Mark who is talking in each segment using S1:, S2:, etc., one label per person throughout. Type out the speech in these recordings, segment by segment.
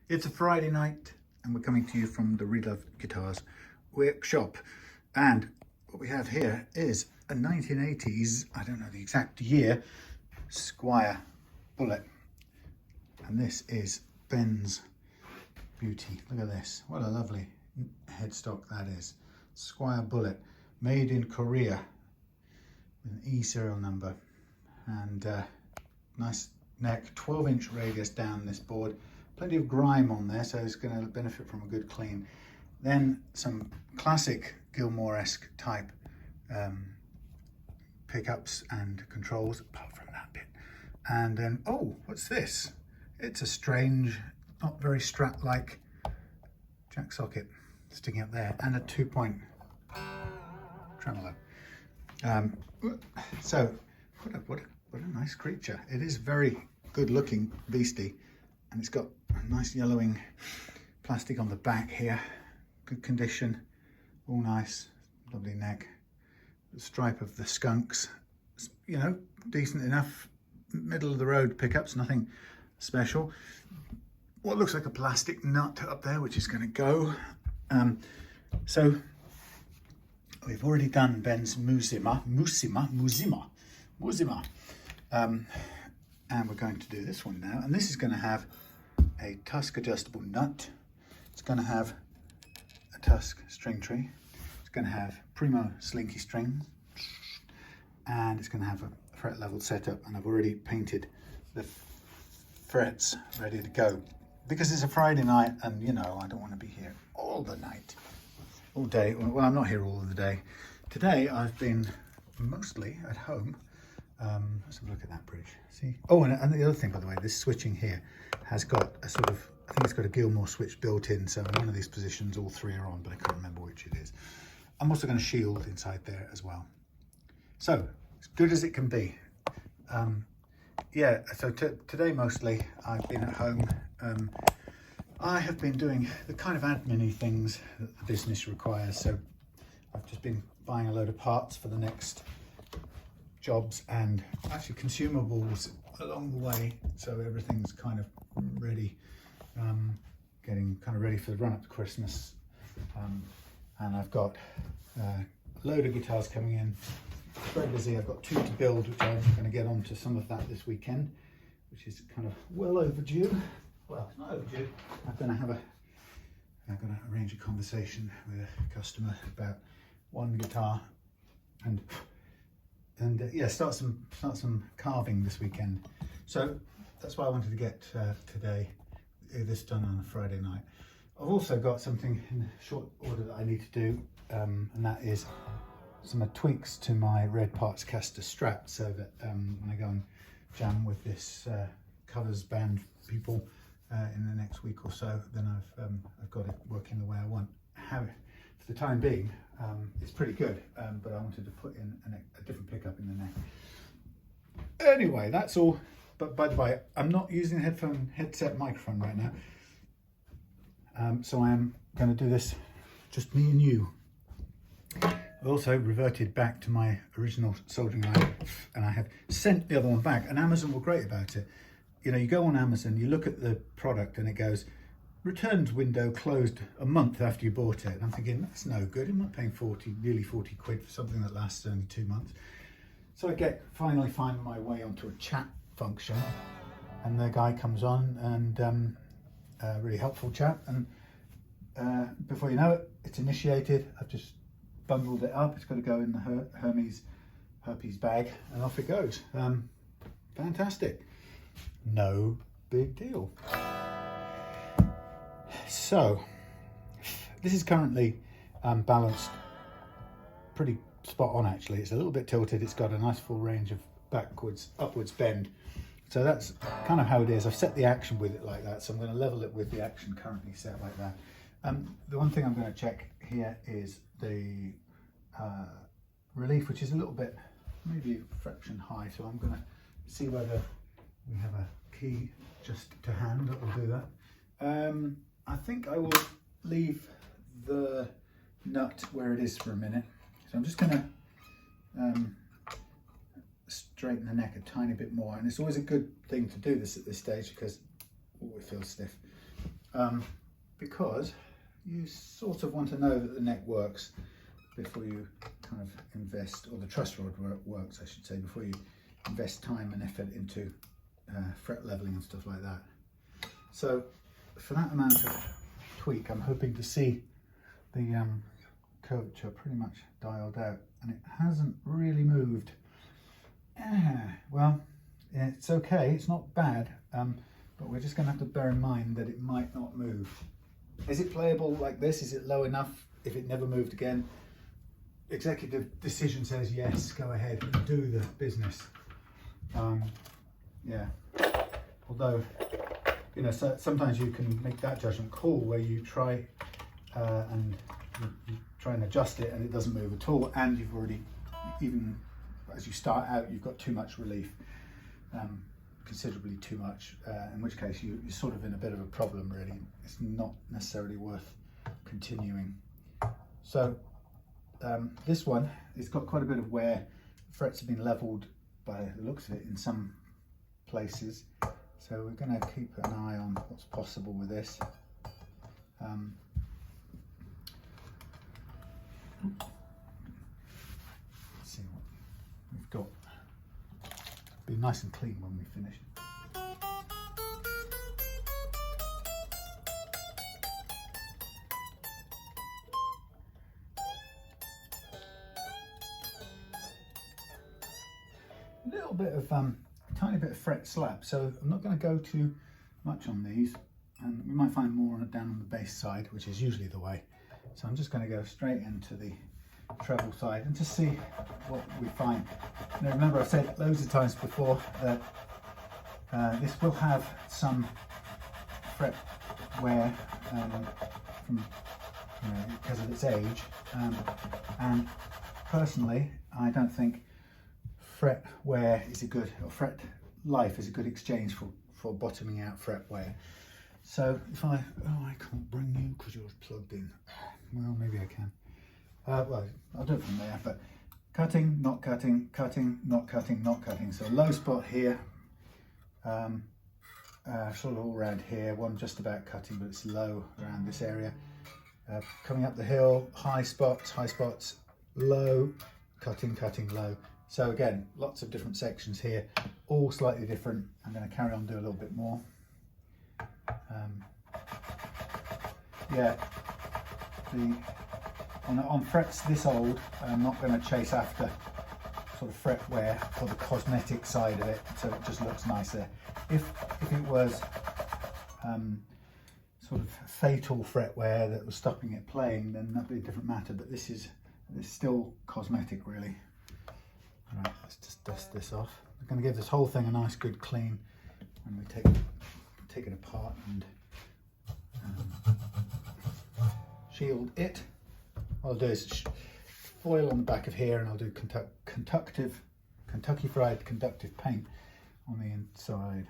S1: It's a Friday night and we're coming to you from the Relove Guitars workshop, and what we have here is a 1980s, I don't know the exact year, Squier Bullet, and this is Ben's beauty. Look at this, what a lovely headstock that is. Squier Bullet, made in Korea with an E serial number, and nice neck, 12-inch radius down this board. Plenty of grime on there, so it's going to benefit from a good clean. Then some classic Gilmour-esque type pickups and controls, apart from that bit. And then, oh, what's this? It's a strange, not very Strat-like jack socket sticking up there, and a 2-point tremolo. So, what a nice creature. It is very good looking beastie, and it's got a nice yellowing plastic on the back here. Good condition, all nice, lovely neck. The stripe of the skunks, you know, decent enough, middle of the road pickups, nothing special. What looks like a plastic nut up there, which is going to go. So we've already done Ben's Musima, and we're going to do this one now. And this is going to have a tusk adjustable nut. It's going to have a tusk string tree. It's going to have primo slinky strings, and it's going to have a fret level setup. And I've already painted the frets ready to go because it's a Friday night, and you know I don't want to be here all the night, all day. Well, I'm not here all of the day. Today I've been mostly at home. Let's have a look at that bridge. See? Oh, and the other thing, by the way, this switching here has got a sort of, I think it's got a Gilmour switch built in. So in one of these positions, all three are on, but I can't remember which it is. I'm also going to shield inside there as well. So as good as it can be. Yeah. So today mostly I've been at home. I have been doing the kind of admin-y things that the business requires. So I've just been buying a load of parts for the next jobs and actually consumables along the way, so everything's kind of ready, getting kind of ready for the run up to Christmas. And I've got a load of guitars coming in. It's very busy. I've got 2 to build, which I'm going to get onto some of that this weekend, which is kind of well overdue. Well, it's not overdue. I'm going to arrange a conversation with a customer about one guitar, and yeah, start some carving this weekend. So that's why I wanted to get this done on a Friday night. I've also got something in short order that I need to do, and that is some tweaks to my Red Parts Caster Strat, so that when I go and jam with this covers band people in the next week or so, then I've got it working the way I want. Have it. For the time being, it's pretty good, but I wanted to put in a different pickup in the neck. Anyway, that's all. But by the way, I'm not using a headset microphone right now, so I am going to do this just me and you. I also reverted back to my original soldering iron, and I have sent the other one back, and Amazon were great about it. You know, you go on Amazon, you look at the product and it goes, returns window closed a month after you bought it. And I'm thinking, that's no good. I'm not paying nearly 40 quid for something that lasts only 2 months. So I finally find my way onto a chat function, and the guy comes on, and a really helpful chap. And before you know it, it's initiated. I've just bundled it up. It's got to go in the herpes bag, and off it goes. Fantastic. No big deal. So this is currently balanced pretty spot on, actually. It's a little bit tilted. It's got a nice full range of upwards bend. So that's kind of how it is. I've set the action with it like that, so I'm going to level it with the action currently set like that. The one thing I'm going to check here is the relief, which is a little bit, maybe a fraction high. So I'm going to see whether we have a key just to hand that will do that. I think I will leave the nut where it is for a minute. So I'm just going to straighten the neck a tiny bit more. And it's always a good thing to do this at this stage because it feels stiff. because you sort of want to know that the neck works before you kind of invest, or the truss rod works, I should say, before you invest time and effort into fret leveling and stuff like that. So for that amount of tweak, I'm hoping to see the curvature pretty much dialed out, and it hasn't really moved. Well, it's okay, it's not bad, but we're just going to have to bear in mind that it might not move. Is it playable like this? Is it low enough if it never moved again? Executive decision says yes, go ahead and do the business. Yeah, although, you know, so sometimes you can make that judgment call where you try and you try and adjust it and it doesn't move at all, and you've already, even as you start out, you've got too much relief, considerably too much, in which case you're sort of in a bit of a problem really. It's not necessarily worth continuing. So this one, it's got quite a bit of wear. Frets have been leveled by the looks of it in some places, so we're going to keep an eye on what's possible with this. Let's see what we've got. Be nice and clean when we finish. A little bit of tiny bit of fret slap, so I'm not going to go too much on these, and we might find more down on the bass side, which is usually the way. So I'm just going to go straight into the treble side and just see what we find. Now remember, I've said loads of times before that this will have some fret wear from, you know, because of its age, and personally I don't think fret wear is a good, or fret life is a good exchange for bottoming out fret wear. So if I can't bring you because yours plugged in. Well, maybe I can. Well, I'll do it from there, but cutting, not cutting, cutting, not cutting, not cutting. So low spot here, sort of all around here, one just about cutting, but it's low around this area. Coming up the hill, high spots, low, cutting, cutting, low. So again, lots of different sections here, all slightly different. I'm going to carry on, do a little bit more. Yeah, on frets this old, I'm not going to chase after sort of fret wear for the cosmetic side of it, so it just looks nicer. If it was sort of fatal fret wear that was stopping it playing, then that'd be a different matter, but this is still cosmetic really. All right, let's just dust this off. We're going to give this whole thing a nice good clean when we take it apart and shield it. What I'll do is foil on the back of here, and I'll do Kentucky Fried Conductive Paint on the inside.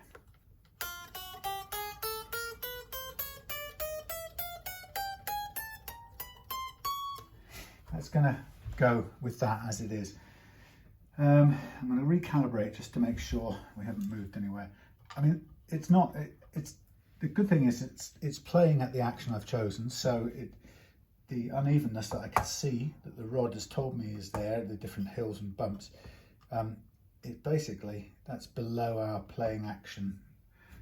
S1: That's going to go with that as it is. I'm going to recalibrate just to make sure we haven't moved anywhere. I mean, it's not. It's the good thing is it's playing at the action I've chosen. So the unevenness that I can see that the rod has told me is there, the different hills and bumps. It basically, that's below our playing action,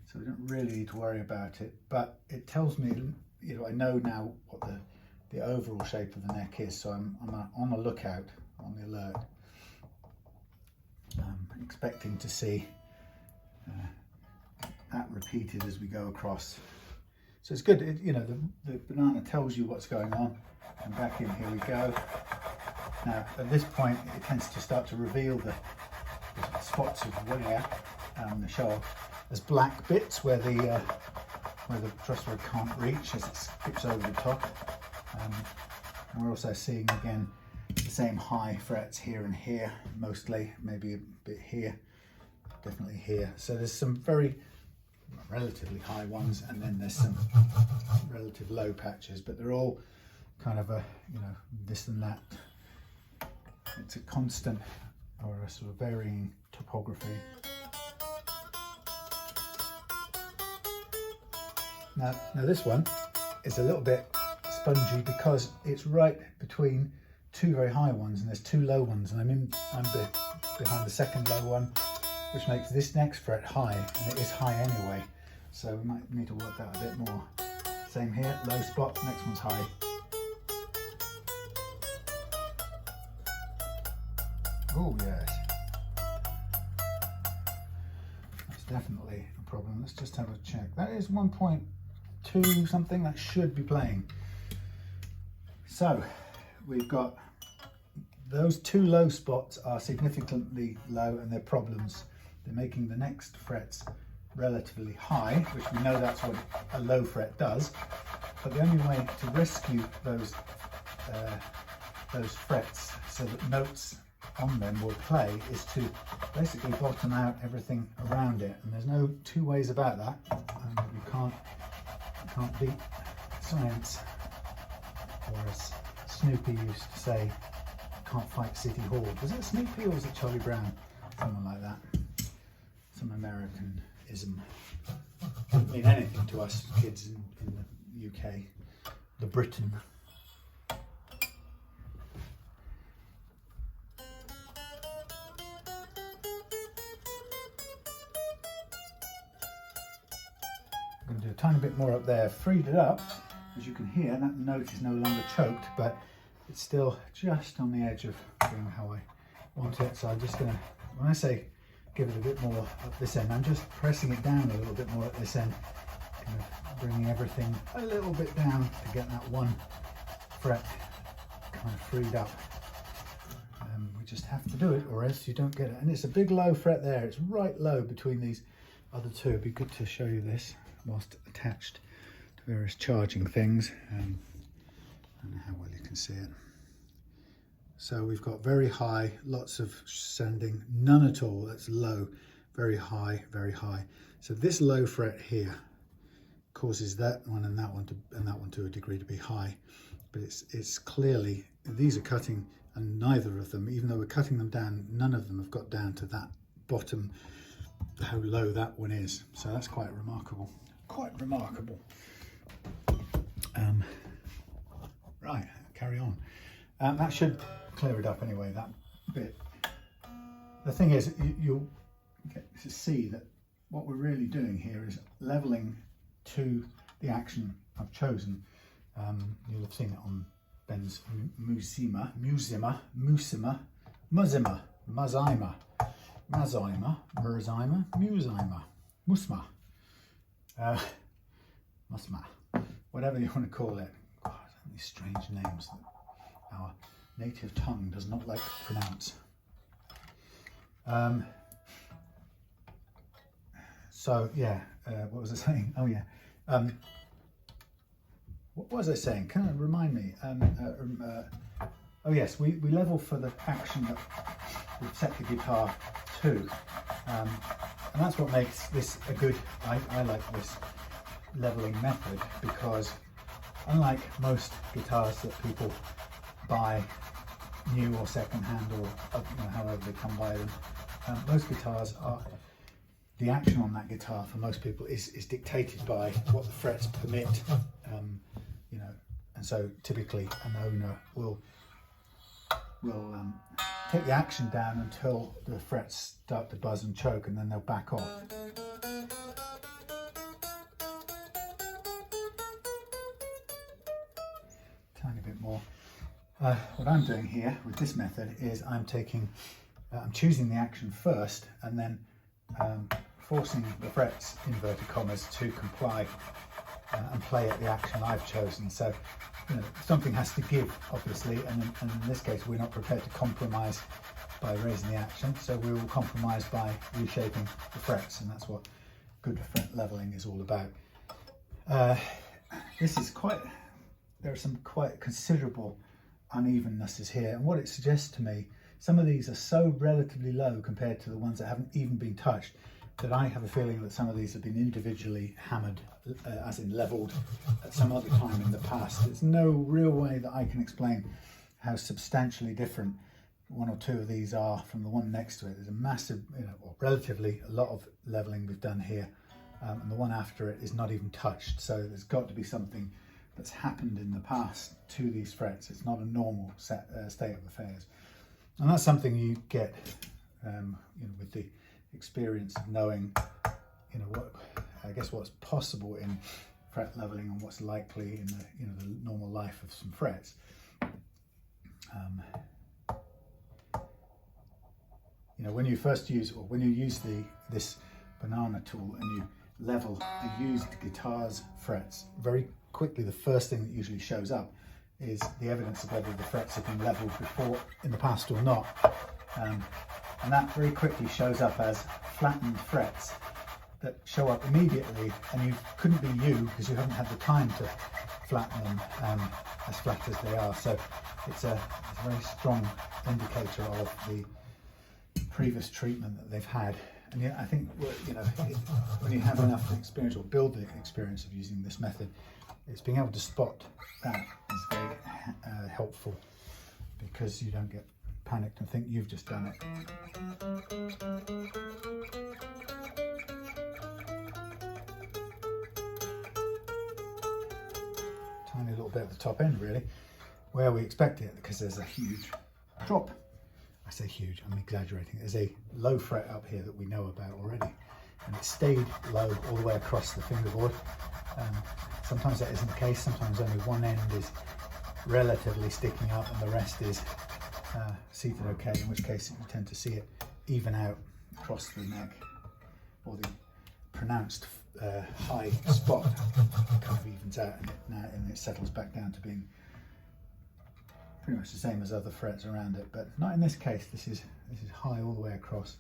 S1: so we don't really need to worry about it. But it tells me, you know, I know now what the overall shape of the neck is. So I'm on the lookout, on the alert. Expecting to see that repeated as we go across. So it's good, you know, the banana tells you what's going on. And back in, here we go. Now at this point it tends to start to reveal the spots of wear, the show off. There's black bits where the truss rod can't reach as it skips over the top. And we're also seeing again the same high frets here and here, mostly, maybe a bit here, definitely here. So there's some relatively high ones, and then there's some relative low patches, but they're all kind of you know, this and that. It's a constant, or a sort of varying topography. Now this one is a little bit spongy because it's right between two very high ones, and there's two low ones, and I'm behind the second low one, which makes this next fret high, and it is high anyway. So we might need to work that a bit more. Same here, low spot, next one's high. Oh yes. That's definitely a problem. Let's just have a check. That is 1.2 something, that should be playing. So we've got those two low spots are significantly low, and they're problems. They're making the next frets relatively high, which we know that's what a low fret does. But the only way to rescue those frets so that notes on them will play is to basically bottom out everything around it, and there's no two ways about that. You can't beat science, or as Snoopy used to say, can't fight City Hall. Was it Snoopy or was it Charlie Brown? Someone like that. Some Americanism. Doesn't mean anything to us kids in the UK, the Britain. I'm going to do a tiny bit more up there. Freed it up, as you can hear. That note is no longer choked, but it's still just on the edge of doing how I want it. So I'm just going to, when I say give it a bit more at this end, I'm just pressing it down a little bit more at this end, kind of bringing everything a little bit down to get that one fret kind of freed up. We just have to do it, or else you don't get it. And it's a big low fret there. It's right low between these other two. It'd be good to show you this whilst attached to various charging things. I don't know how well you can see it. So we've got very high, lots of sending, none at all, that's low, very high, very high. So this low fret here causes that one and that one to a degree to be high, but it's clearly, these are cutting, and neither of them, even though we're cutting them down, none of them have got down to that bottom, how low that one is. So that's quite remarkable, quite remarkable. Right, carry on. That should clear it up anyway, that bit. The thing is, you'll get to see that what we're really doing here is leveling to the action I've chosen. You'll have seen it on Ben's Musima, Musma, whatever you want to call it. God, these strange names that our native tongue does not like to pronounce. So yeah, what was I saying? Oh yeah, what was I saying? Can you remind me? Oh yes, we level for the action that we've set the guitar to, and that's what makes this a good, I like this leveling method, because unlike most guitars that people buy new or second hand, or however they come by them, most guitars are, the action on that guitar for most people is dictated by what the frets permit, and so typically an owner will take the action down until the frets start to buzz and choke, and then they'll back off. Tiny bit more. What I'm doing here with this method is I'm choosing the action first, and then forcing the frets, inverted commas, to comply and play at the action I've chosen. So something has to give, obviously, and in this case we're not prepared to compromise by raising the action, so we will compromise by reshaping the frets, and that's what good fret leveling is all about. This is there are some quite considerable unevennesses here, and what it suggests to me, some of these are so relatively low compared to the ones that haven't even been touched, that I have a feeling that some of these have been individually hammered, as in leveled, at some other time in the past. There's no real way that I can explain how substantially different one or two of these are from the one next to it. There's a massive, or relatively a lot of leveling we've done here, and the one after it is not even touched. So there's got to be something that's happened in the past to these frets. It's not a normal state of affairs, and that's something you get with the experience of knowing what's possible in fret leveling and what's likely in the normal life of some frets. When you first use, or when you use this banana tool and you level a used guitar's frets, very quickly the first thing that usually shows up is the evidence of whether the frets have been leveled before in the past or not, and that very quickly shows up as flattened frets that show up immediately, and you couldn't be you because you haven't had the time to flatten them as flat as they are. So it's a very strong indicator of the previous treatment that they've had. And yeah, I think when you have enough experience or build the experience of using this method, it's being able to spot that is very helpful, because you don't get panicked and think you've just done it. Tiny little bit at the top end, really, where we expect it, because there's a huge drop. I say huge, I'm exaggerating. There's a low fret up here that we know about already, and it stayed low all the way across the fingerboard. Sometimes that isn't the case. Sometimes only one end is relatively sticking up and the rest is seated okay, in which case you tend to see it even out across the neck, or the pronounced high spot kind of evens out, and it settles back down to being pretty much the same as other frets around it, but not in this case. This is high all the way across,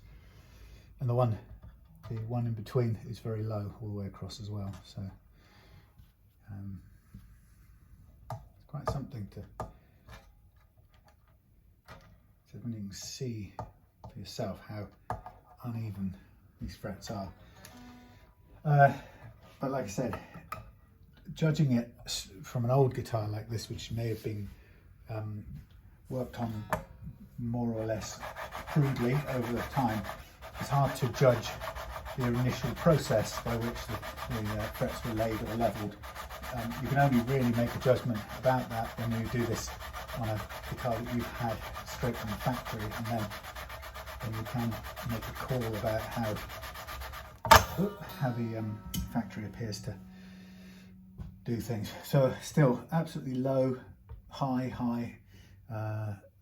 S1: and the one in between is very low all the way across as well. So it's quite something to. So when you can see for yourself how uneven these frets are, but like I said, judging it from an old guitar like this, which may have been worked on more or less crudely over time, it's hard to judge the initial process by which the frets were laid or levelled. You can only really make a judgment about that when you do this on a guitar that you've had straight from the factory, and then you can make a call about how the factory appears to do things. So still absolutely low, high,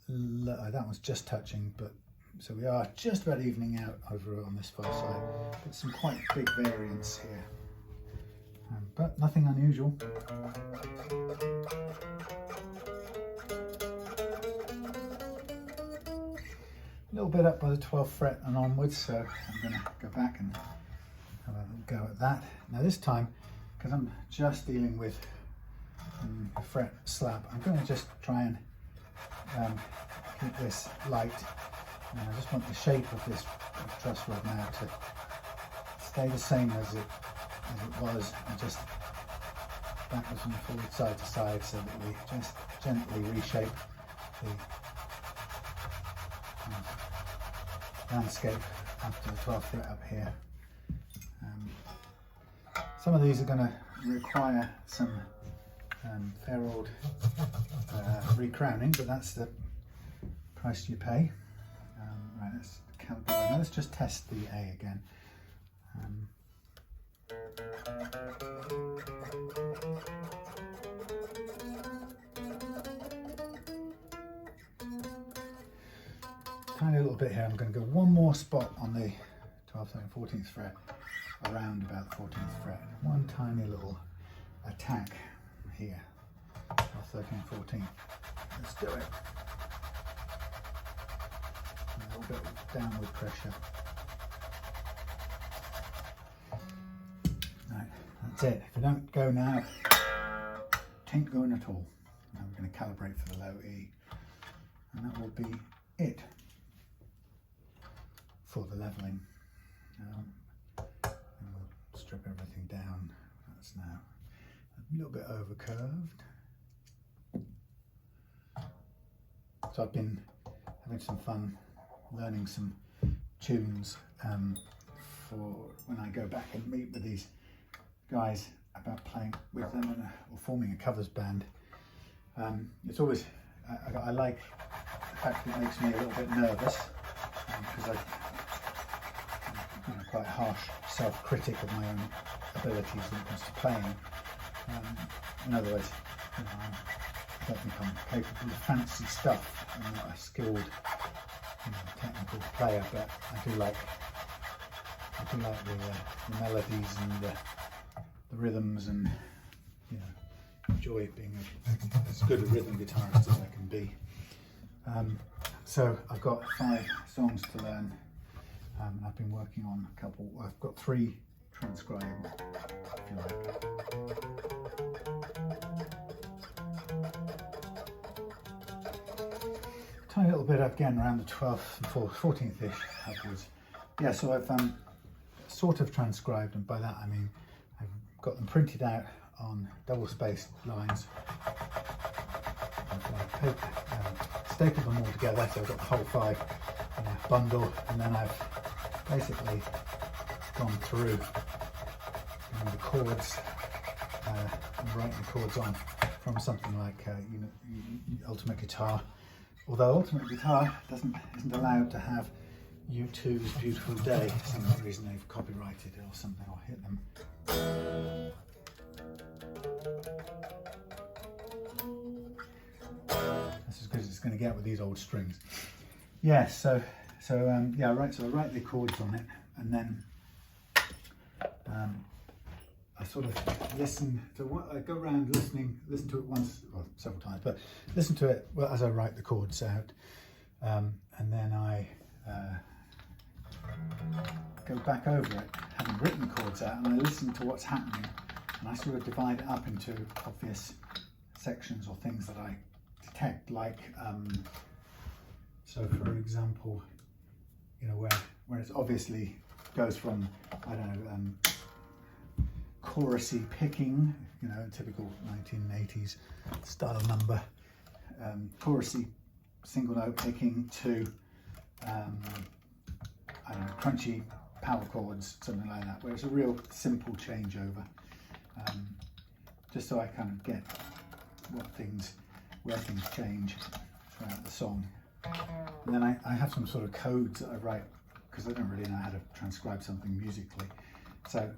S1: low. That one's just touching, but so we are just about evening out over on this far side, but some quite big variance here, but nothing unusual. A little bit up by the 12th fret and onwards, so I'm going to go back and have a go at that. Now this time, because I'm just dealing with fret slap, I'm going to just try and keep this light, and I just want the shape of this truss rod now to stay the same as it was, and just backwards and forward, side to side, so that we just gently reshape the landscape after the 12th fret up here. Some of these are going to require some fair old recrowning, but that's the price you pay. Right, let's calibrate. Now let's just test the A again. Tiny little bit here. I'm going to go one more spot on the 12th, 13th, 14th fret, around about the 14th fret. One tiny little attack here. 12th, 13th, 14th. Let's do it. A little bit of downward pressure. Right, that's it. If we don't go now, tain't going at all. Now we're going to calibrate for the low E, and that will be it for the leveling. And we'll strip everything down. That's now a little bit over curved. So I've been having some fun learning some tunes for when I go back and meet with these guys about playing with them or forming a covers band. It's always, I like the fact that it makes me a little bit nervous, because I'm quite a harsh self-critic of my own abilities when it comes to playing. In other words, you know, I don't think I'm capable of fancy stuff. I'm not a skilled, technical player, but I do like the melodies and the rhythms, and enjoy being as good a rhythm guitarist as I can be. So I've got 5 songs to learn. I've been working on a couple. I've got 3 transcribed, if you like. Tiny little bit again around the 12th and 14th-ish upwards. Yeah, so I've sort of transcribed, and by that I mean I've got them printed out on double-spaced lines. I've stapled them all together, so I've got the whole 5 in a bundle, and then I've basically gone through the chords, and writing the chords on from something like Ultimate Guitar. Although Ultimate Guitar isn't allowed to have U2's Beautiful Day, for some reason they've copyrighted it or something, or hit them. That's as good as it's going to get with these old strings. Yeah, so I write the chords on it, and then I sort of listen to what I go around listen to it once, well, several times, but listen to it as I write the chords out, and then I go back over it, having written the chords out, and I listen to what's happening, and I sort of divide it up into obvious sections or things that I detect, like so for example, where it's obviously goes from, I don't know, chorusy picking, typical 1980s style number, chorusy single note picking, to I don't know, crunchy power chords, something like that, where it's a real simple changeover, just so I kind of get where things change throughout the song. And then I have some sort of codes that I write, because I don't really know how to transcribe something musically. So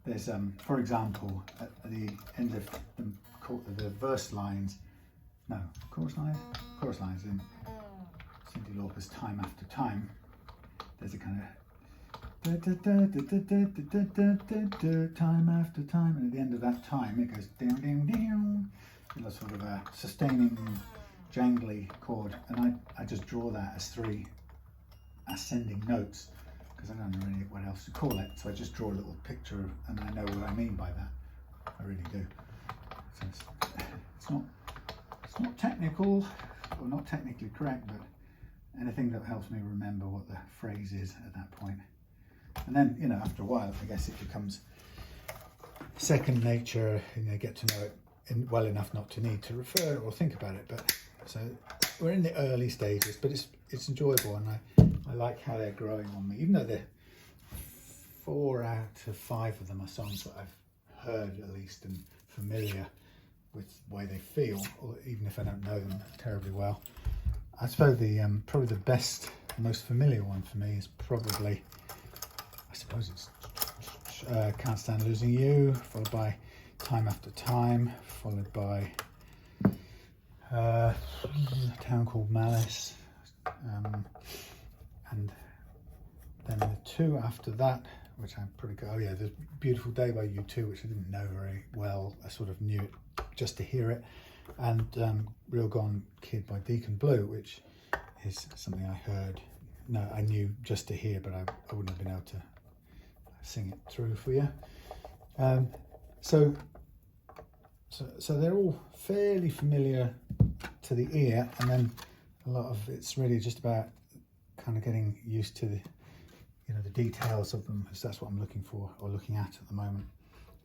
S1: there's, for example, at the end of the verse lines, chorus lines in Cyndi Lauper's Time After Time, there's a kind of time after time, and at the end of that time it goes down, down, down, a sort of a sustaining, jangly chord, and I just draw that as 3 ascending notes, because I don't know really what else to call it, so I just draw a little picture, and I know what I mean by that. I really do. So it's not technical, or not technically correct, but anything that helps me remember what the phrase is at that point. And then, after a while, I guess it becomes second nature, get to know it well enough not to need to refer or think about it. But so we're in the early stages, but it's enjoyable, and I like how they're growing on me, even though they're 4 out of 5 of them are songs that I've heard at least and familiar with the way they feel, or even if I don't know them terribly well. I suppose probably the best, most familiar one for me is probably, I suppose it's Can't Stand Losing You, followed by Time After Time, followed by A Town Called Malice, and then the 2 after that, which I'm pretty good. Oh yeah, there's Beautiful Day by U2, which I didn't know very well. I sort of knew it just to hear it, and Real Gone Kid by Deacon Blue, which is something I heard. No, I knew just to hear, but I wouldn't have been able to sing it through for you. So they're all fairly familiar to the ear, and then a lot of it's really just about kind of getting used to the details of them, because that's what I'm looking for, or looking at the moment,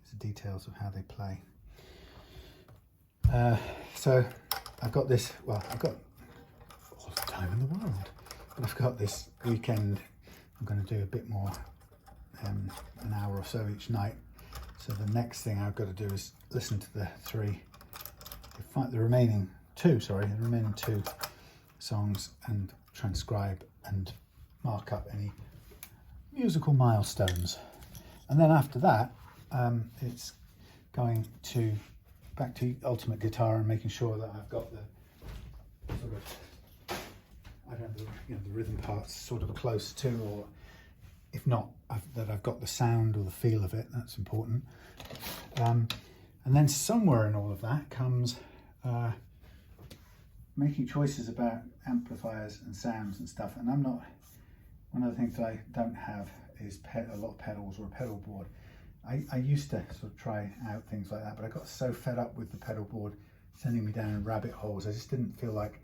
S1: is the details of how they play. So I've got this, well, I've got all the time in the world, but I've got this weekend, I'm going to do a bit more an hour or so each night. So the next thing I've got to do is listen to the remaining two songs and transcribe and mark up any musical milestones. And then after that, it's going back to ultimate guitar and making sure that I've got the sort of, I don't know, the rhythm parts sort of close to, or if not, that I've got the sound or the feel of it. That's important. And then somewhere in all of that comes making choices about amplifiers and sounds and stuff. And one of the things that I don't have is a lot of pedals or a pedal board. I used to sort of try out things like that, but I got so fed up with the pedal board sending me down rabbit holes. I just didn't feel like,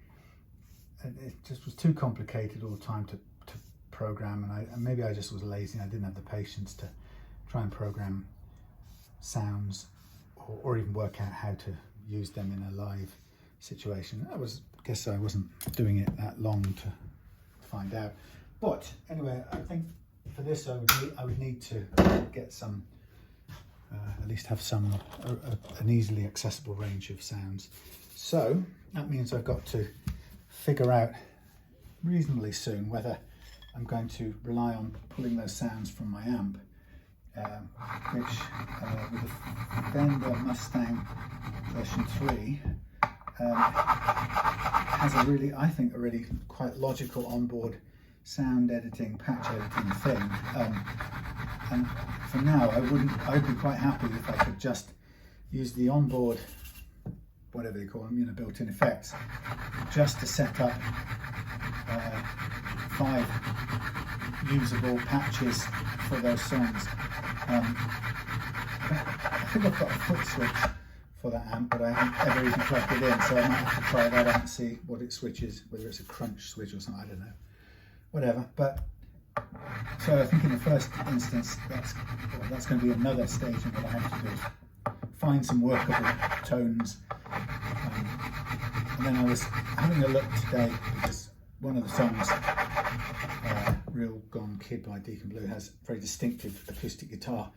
S1: it just was too complicated all the time to program, and maybe I just was lazy and I didn't have the patience to try and program sounds or even work out how to use them in a live situation. I guess I wasn't doing it that long to find out. But anyway, I think for this I would need to get some, at least have an easily accessible range of sounds. So that means I've got to figure out reasonably soon whether I'm going to rely on pulling those sounds from my amp, which with the Fender Mustang version 3 has I think a really quite logical onboard sound editing, patch editing thing. And for now, I'd be quite happy if I could just use the onboard, whatever they call them, built-in effects, just to set up 5 usable patches for those songs. I think I've got a foot switch for that amp, but I haven't ever even plugged it in, so I might have to try that out and see what it switches, whether it's a crunch switch or something, I don't know. Whatever, but so I think in the first instance, that's going to be another stage in what I have to do is find some workable tones. And then I was having a look today because one of the songs, Real Gone Kid by Deacon Blue, has very distinctive acoustic guitar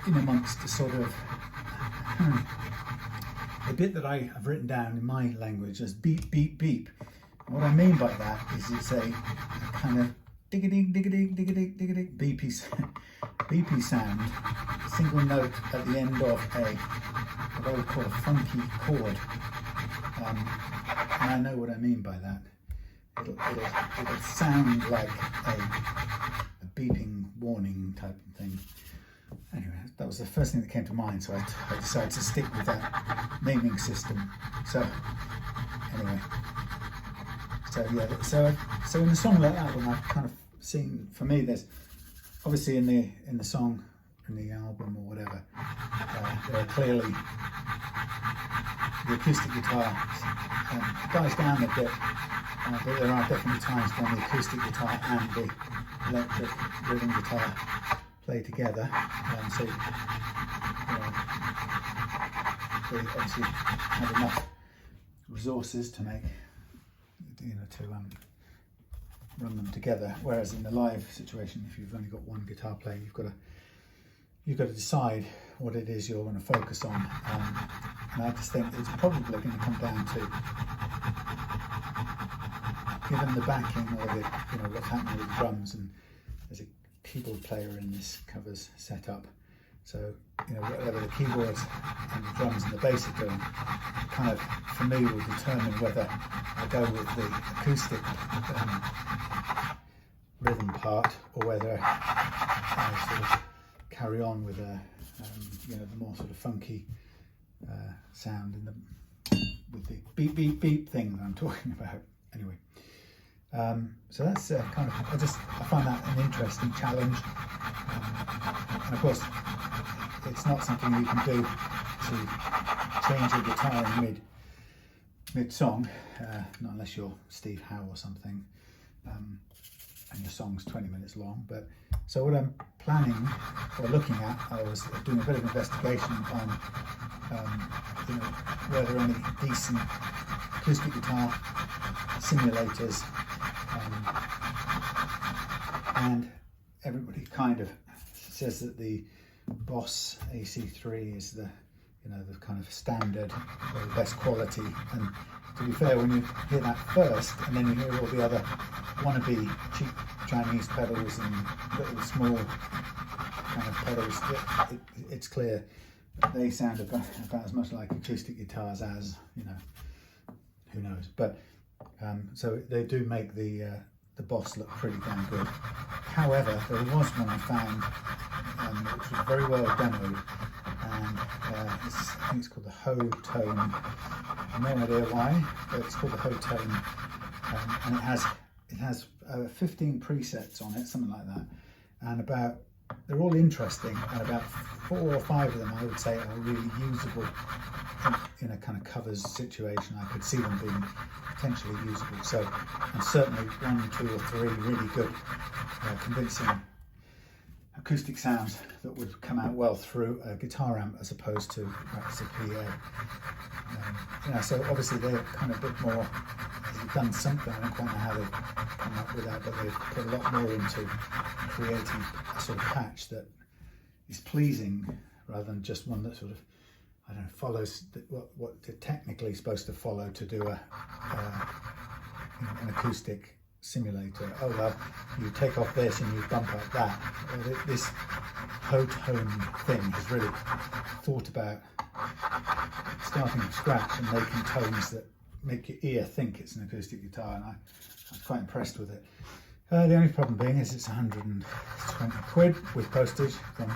S1: in amongst the sort of the bit that I have written down in my language as beep, beep, beep. And what I mean by that is it's a kind of dig-a-ding, dig-a-ding, dig-a-ding, dig-a-ding, beepy sound, single note at the end of what I would call a funky chord. And I know what I mean by that. It'll sound like a beeping warning type of thing. Anyway, that was the first thing that came to mind, so I decided to stick with that naming system. So anyway, so yeah, so in a song like that one, I've kind of seen, for me, there's obviously in the song, in the album or whatever, there are clearly the acoustic guitar dies down a bit, but there are definitely times when the acoustic guitar and the electric rhythm guitar play together. So they obviously have enough resources to make, to run them together. Whereas in the live situation, if you've only got one guitar playing, you've got to decide what it is you're going to focus on. And I just think it's probably going to come down to, given the backing or what's happening with the drums, and there's a keyboard player in this covers setup, so whatever the keyboards and the drums and the bass are doing, kind of for me will determine whether I go with the acoustic rhythm part or whether I sort of carry on with the more sort of funky sound with the beep beep beep thing that I'm talking about. Anyway, so that's kind of, I find that an interesting challenge, and of course it's not something you can do to change your guitar in mid song, not unless you're Steve Howe or something, and your song's 20 minutes long. But so what I'm planning or looking at, I was doing a bit of investigation on were there any decent acoustic guitar simulators, and everybody kind of says that the Boss AC3 is the, you know, the kind of standard or the best quality. And to be fair, when you hear that first, and then you hear all the other wannabe cheap Chinese pedals and little small kind of pedals, it's clear they sound about as much like acoustic guitars as, you know, who knows. But so they do make the Boss look pretty damn good. However, there was one I found which was very well demoed, and I think it's called the Ho Tone. No idea why, but it's called the Ho Tone, and it has 15 presets on it, something like that, and they're all interesting, and about 4 or 5 of them I would say are really usable in a kind of covers situation. I could see them being potentially usable. So, and certainly 1, 2 or 3 really good, convincing acoustic sounds that would come out well through a guitar amp as opposed to perhaps a PA. You know, so obviously they're kind of a bit more, they've done something, I don't quite know how they've come up with that, but they've put a lot more into creating a sort of patch that is pleasing rather than just one that sort of, I don't know, follows what they're technically supposed to follow to do an acoustic simulator. Oh well, you take off this and you bump up that. This Ho Tone thing has really thought about starting from scratch and making tones that make your ear think it's an acoustic guitar, and I was quite impressed with it. The only problem being is it's 120 quid with postage from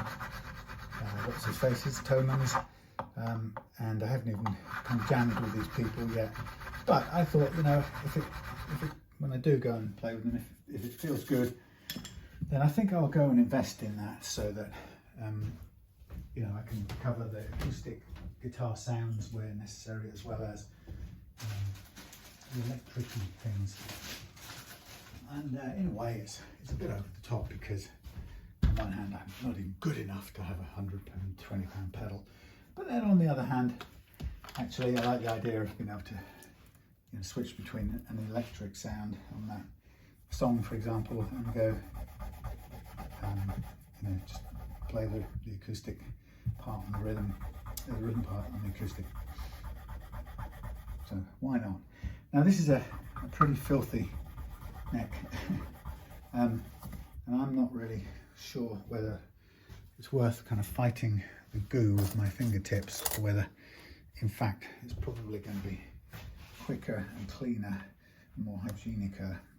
S1: what's his faces, Tomans, and I haven't even kind of jammed with these people yet. But I thought, you know, if it when I do go and play with them, if it feels good, then I think I'll go and invest in that, so that you know, I can cover the acoustic guitar sounds where necessary, as well as the electric-y things. And in a way, it's a bit over the top, because on one hand, I'm not even good enough to have a £120 pedal, but then on the other hand, actually, I like the idea of being able to, you know, switch between an electric sound on that song, for example, and go, you know, just play the acoustic part on the rhythm part on the acoustic. So why not? Now this is a pretty filthy neck, and I'm not really sure whether it's worth kind of fighting the goo with my fingertips, or whether in fact it's probably going to be quicker and cleaner and more hygienic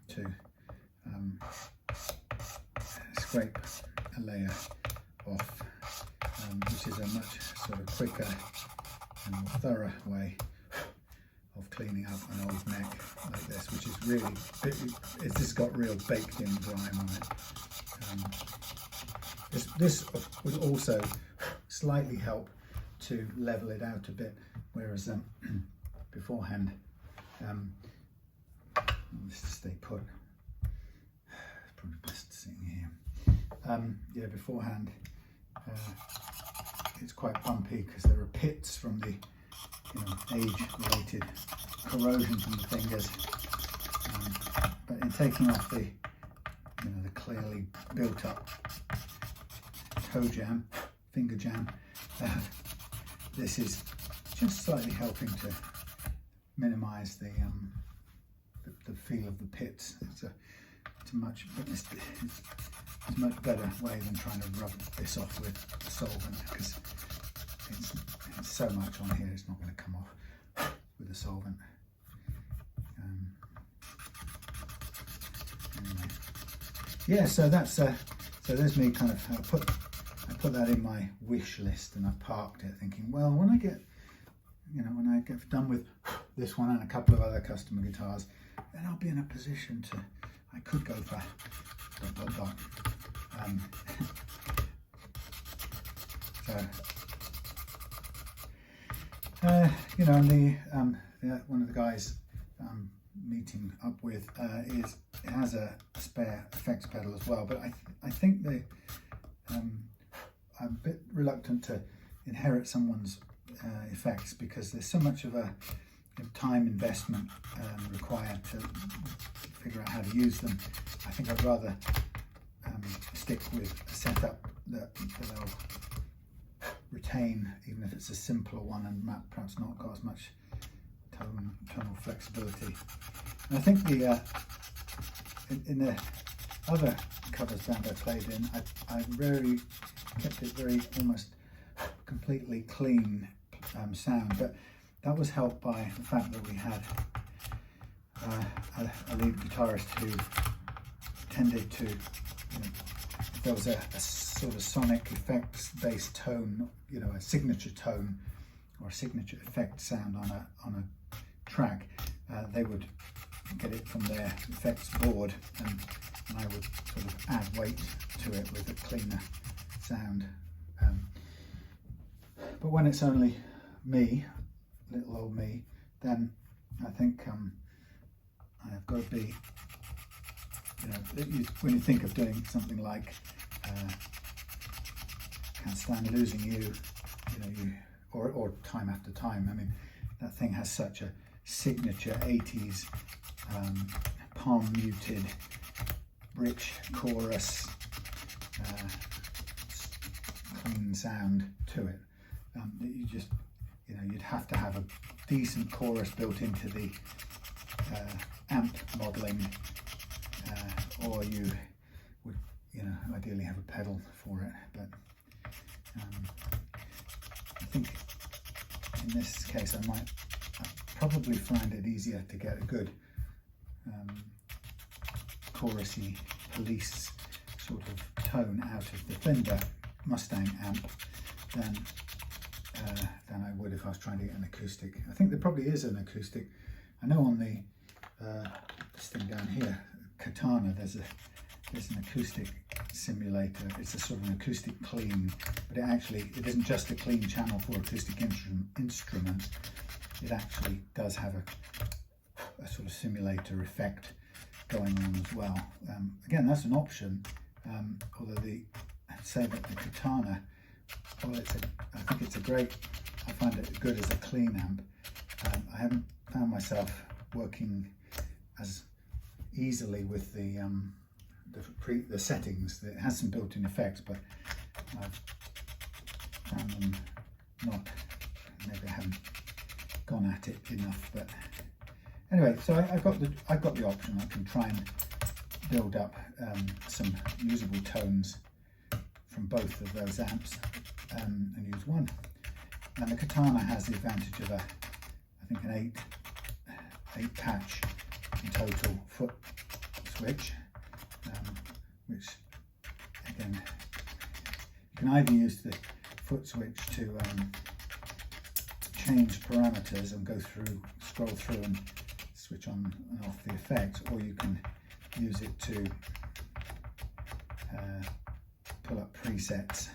S1: to scrape a layer off, which is a much sort of quicker and more thorough way of cleaning up an old neck like this, which is really, it's just got real baked in grime on it. This would also slightly help to level it out a bit, whereas beforehand, let's just stay put, it's probably best sitting here. Yeah, beforehand it's quite bumpy because there are pits from the, you know, age-related corrosion from the fingers. But in taking off the, you know, the clearly built-up toe jam, finger jam, this is just slightly helping to minimise the feel of the pits. It's a much better way than trying to rub this off with a solvent, because it's so much on here, it's not going to come off with a solvent. Anyway, yeah, so that's so there's me kind of, I put that in my wish list, and I parked it thinking, well, when I get done with this one and a couple of other customer guitars, then I'll be in a position to, I could go for ... So, you know, and one of the guys that I'm meeting up with has a spare effects pedal as well, but I think I'm a bit reluctant to inherit someone's effects, because there's so much of a time investment required to figure out how to use them. I think I'd rather stick with a setup that I'll retain, even if it's a simpler one and perhaps not got as much tonal flexibility. And I think the in the other covers band I played in, I very kept it very almost completely clean sound, but that was helped by the fact that we had a lead guitarist who tended to, if there was a sort of sonic effects based tone, a signature tone or a signature effect sound on a track, they would get it from their effects board, and I would sort of add weight to it with a cleaner sound. But when it's only me, little old me, then I think I've got to be, when you think of doing something like Can't Stand Losing You, or Time After Time, I mean, that thing has such a signature 80s palm muted, rich chorus, clean sound to it, that you just, you'd have to have a decent chorus built into the amp modelling, or you would, ideally have a pedal for it. But I think in this case I'd probably find it easier to get a good chorusy police sort of tone out of the Fender Mustang amp than I would if I was trying to get an acoustic. I think there probably is an acoustic. I know on the this thing down here, Katana, there's an acoustic simulator. It's a sort of an acoustic clean, but it isn't just a clean channel for acoustic instruments. It actually does have a sort of simulator effect going on as well. Again, that's an option, although I'd say that the Katana, well, I think it's I find it good as a clean amp. I haven't found myself working as easily with the settings. It has some built-in effects, but I've found them maybe I haven't gone at it enough. But anyway, so I've got the option. I can try and build up some usable tones from both of those amps and use one. And the Katana has the advantage of I think an 8 patch in total foot switch, which again, you can either use the foot switch to change parameters and scroll through and switch on and off the effects, or you can use it to pull up presets,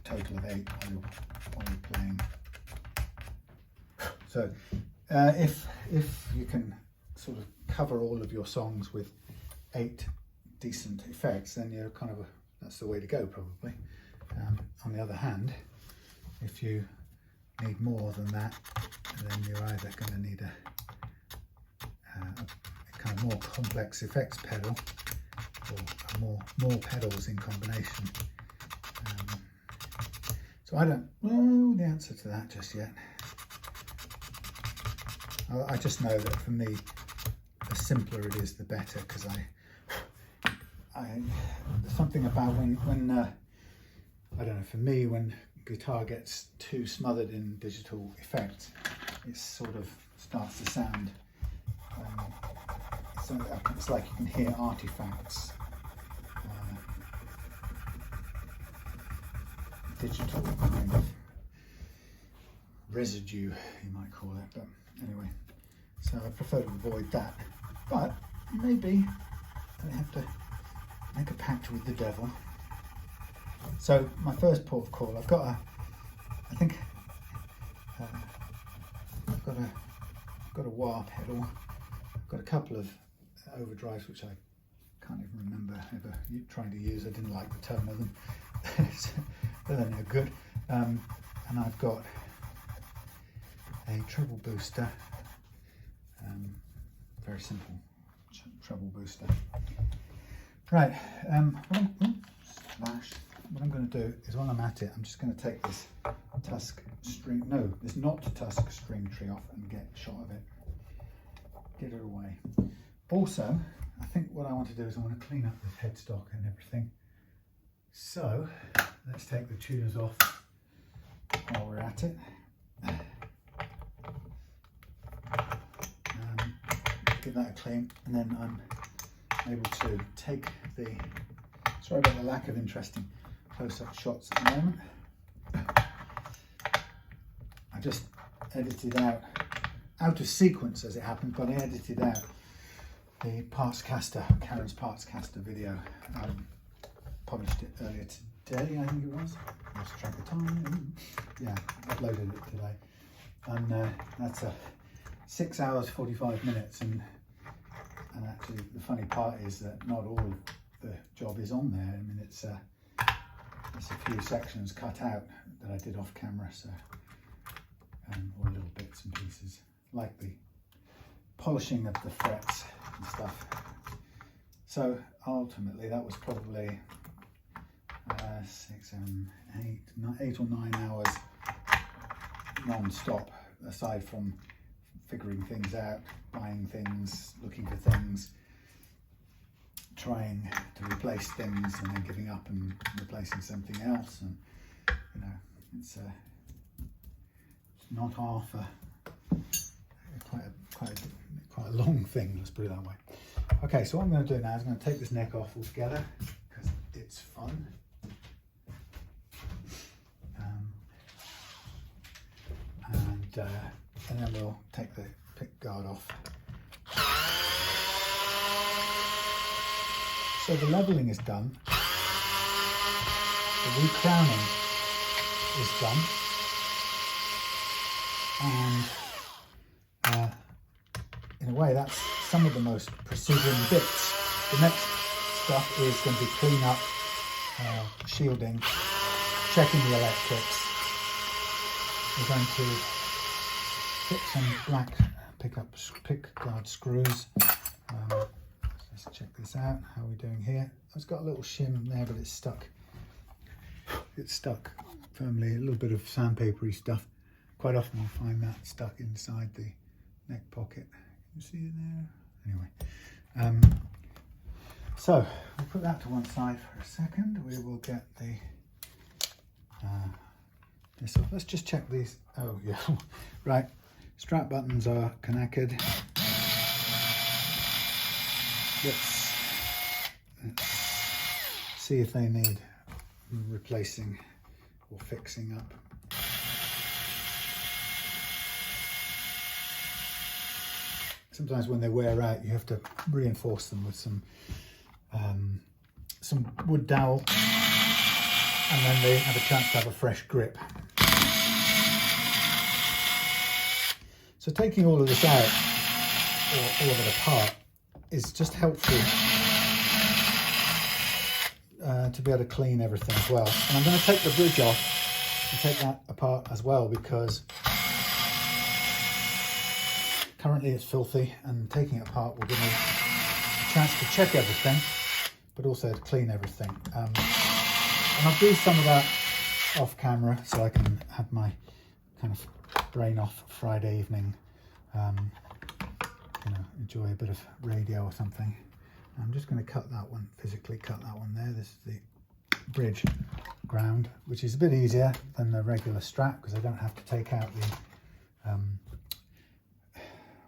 S1: total of 8 while you're playing. So if you can sort of cover all of your songs with 8 decent effects, then you're that's the way to go probably. On the other hand, if you need more than that, then you're either going to need a kind of more complex effects pedal, or more pedals in combination. So I don't know the answer to that just yet. I just know that for me, the simpler it is, the better, because there's something about when I don't know, for me, when guitar gets too smothered in digital effects, it sort of starts to sound, it's like you can hear artifacts, digital kind of residue, you might call it. But anyway, so I prefer to avoid that, but maybe I have to make a pact with the devil. So my first port of call, I've got I've got a wah pedal. I've got a couple of overdrives which I can't even remember ever trying to use. I didn't like the tone of them. They're no good. And I've got a treble booster, very simple treble booster. Right, bash. What I'm going to do is, while I'm at it, I'm just going to take this this not tusk string tree off and get a shot of it. Get it away. Also, I think what I want to do is I want to clean up this headstock and everything. So let's take the tuners off while we're at it. Give that a clean, and then I'm able to take the, sorry about the lack of interesting close-up shots at the moment. I just edited out of sequence as it happened, but I edited out the Karen's parts caster video. Published it earlier today, I think it was. Lost track of time. Yeah, uploaded it today. And that's a 6 hours 45 minutes, and actually the funny part is that not all of the job is on there. I mean, it's a few sections cut out that I did off camera, so or little bits and pieces, like the polishing of the frets and stuff. So ultimately that was probably 6, 7, 8 or 9 hours non-stop, aside from figuring things out, buying things, looking for things, trying to replace things, and then giving up and replacing something else. And you know, it's not half quite a long thing, let's put it that way. Okay, so what I'm going to do now is I'm going to take this neck off altogether because it's fun. And then we'll take the pick guard off. So the levelling is done, the recrowning is done, and in a way that's some of the most precision bits. The next stuff is going to be clean up, shielding, checking the electrics. We're going to fit some black pick guard screws. Let's check this out. How are we doing here? It's got a little shim there, but it's stuck. It's stuck firmly. A little bit of sandpapery stuff. Quite often you'll find that stuck inside the neck pocket. You see it there? Anyway, so we'll put that to one side for a second. We will get the this off. Let's just check these. Oh yeah, right. Strap buttons are knackered. Let's see if they need replacing or fixing up. Sometimes when they wear out, you have to reinforce them with some wood dowel, and then they have a chance to have a fresh grip. So taking all of this out, or all of it apart, is just helpful to be able to clean everything as well. And I'm going to take the bridge off and take that apart as well, because currently it's filthy, and taking it apart will give me a chance to check everything, but also to clean everything. And I'll do some of that off camera so I can have my kind of brain off Friday evening, you know, enjoy a bit of radio or something. I'm just going to cut that one, physically cut that one there. This is the bridge ground, which is a bit easier than the regular strap because I don't have to take out the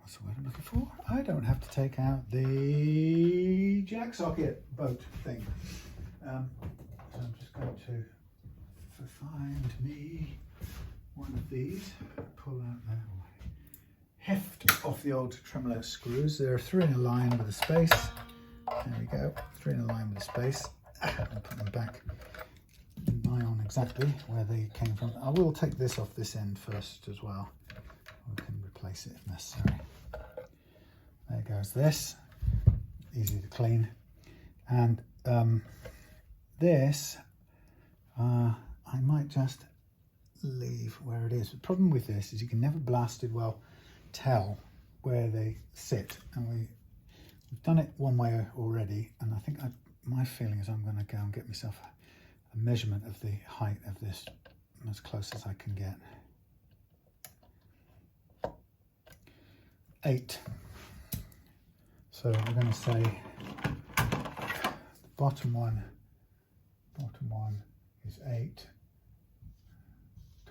S1: what's the word I'm looking for? I don't have to take out the jack socket boat thing. So I'm just going to find me one of these, pull out there, heft off the old tremolo screws. There are 3 in a line with a space. There we go, 3 in a line with a space. And put them back on exactly where they came from. I will take this off this end first as well. We can replace it if necessary. There goes this, easy to clean. And this, I might just leave where it is. The problem with this is you can never blasted well tell where they sit, and we've done it one way already, and I think my feeling is I'm going to go and get myself a measurement of the height of this as close as I can get. 8. So we're going to say the bottom one is 8,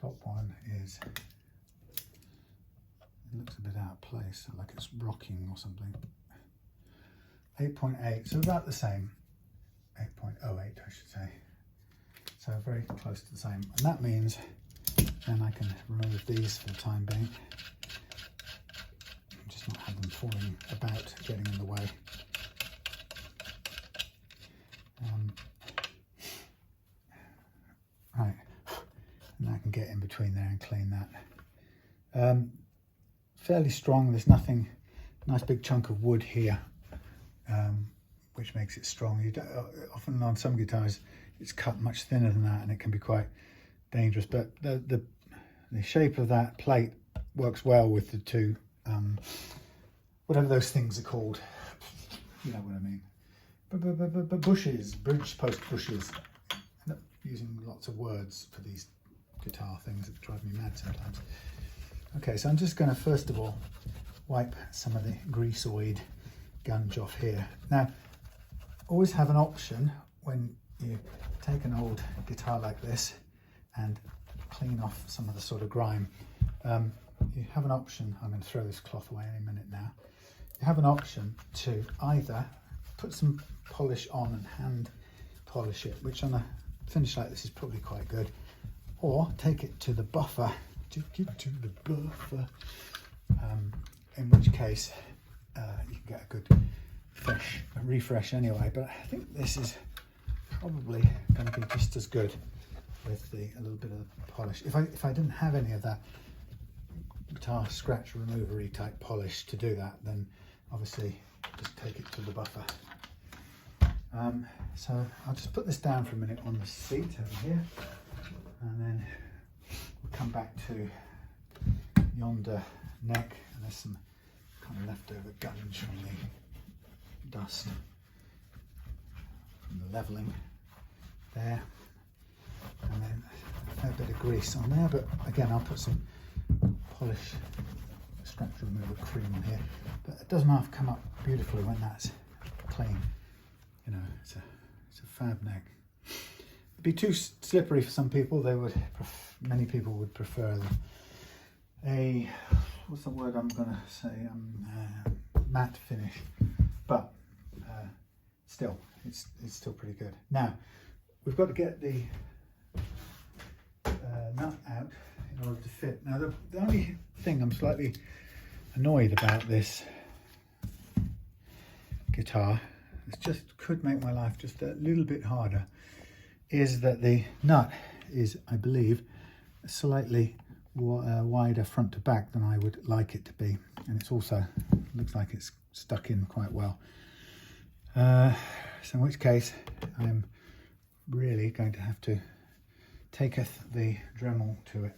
S1: top one is, it looks a bit out of place, like it's rocking or something. 8.8, so about the same. 8.08 I should say. So very close to the same. And that means then I can remove these for the time being. Just not have them falling about, getting in the way. Right, and I can get in between there and clean that. Fairly strong, there's nothing, nice big chunk of wood here, which makes it strong. You don't, often on some guitars it's cut much thinner than that and it can be quite dangerous, but the shape of that plate works well with the two, whatever those things are called, you know what I mean. Bushes, bridge post bushes. I end up using lots of words for these guitar things that drive me mad sometimes. Okay, so I'm just going to first of all wipe some of the greasoid gunge off here. Now, always have an option when you take an old guitar like this and clean off some of the sort of grime. You have an option, I'm going to throw this cloth away any minute now. You have an option to either put some polish on and hand polish it, which on a finish like this is probably quite good, or take it to the buffer, in which case you can get a good refresh anyway. But I think this is probably going to be just as good with a little bit of polish. If I didn't have any of that guitar scratch remover-y type polish to do that, then obviously just take it to the buffer. So I'll just put this down for a minute on the seat over here, and then we'll come back to yonder neck, and there's some kind of leftover gunge from the dust, from the levelling there, and then a fair bit of grease on there, but again I'll put some polish scratch remover cream on here, but it does not come up beautifully when that's clean. You know, it's a fab neck. It'd be too slippery for some people. Many people would prefer what's the word I'm gonna say? Matte finish, but still, it's still pretty good. Now we've got to get the nut out in order to fit. Now the only thing I'm slightly annoyed about this guitar, it just could make my life just a little bit harder, is that the nut is, I believe, slightly wider front to back than I would like it to be, and it's also looks like it's stuck in quite well. So in which case I'm really going to have to taketh the Dremel to it.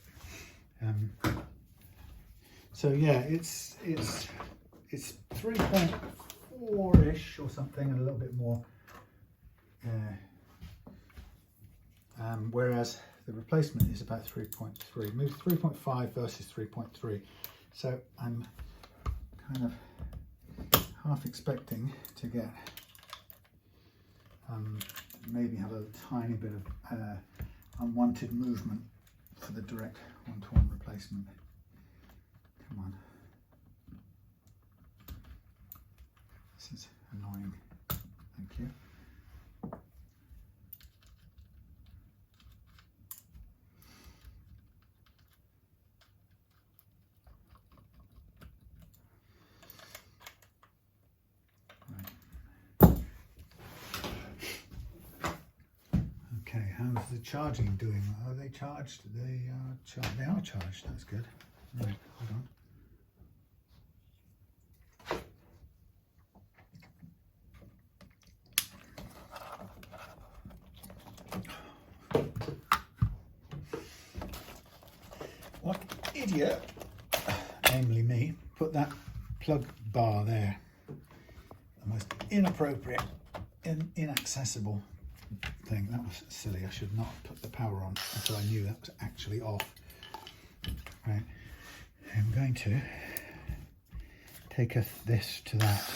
S1: So yeah, it's 3.4-ish or something, and a little bit more, whereas the replacement is about 3.3. Move 3.5 versus 3.3. So I'm kind of half expecting to get maybe have a tiny bit of unwanted movement for the direct one-to-one replacement. Come on. This is annoying. Thank you. Okay, how's the charging doing? Are they charged? They are charged. That's good. Right, hold on. What idiot, namely me, put that plug bar there. The most inappropriate, inaccessible thing. That was silly. I should not put the power on until I knew that was actually off. Right, I'm going to take this to that.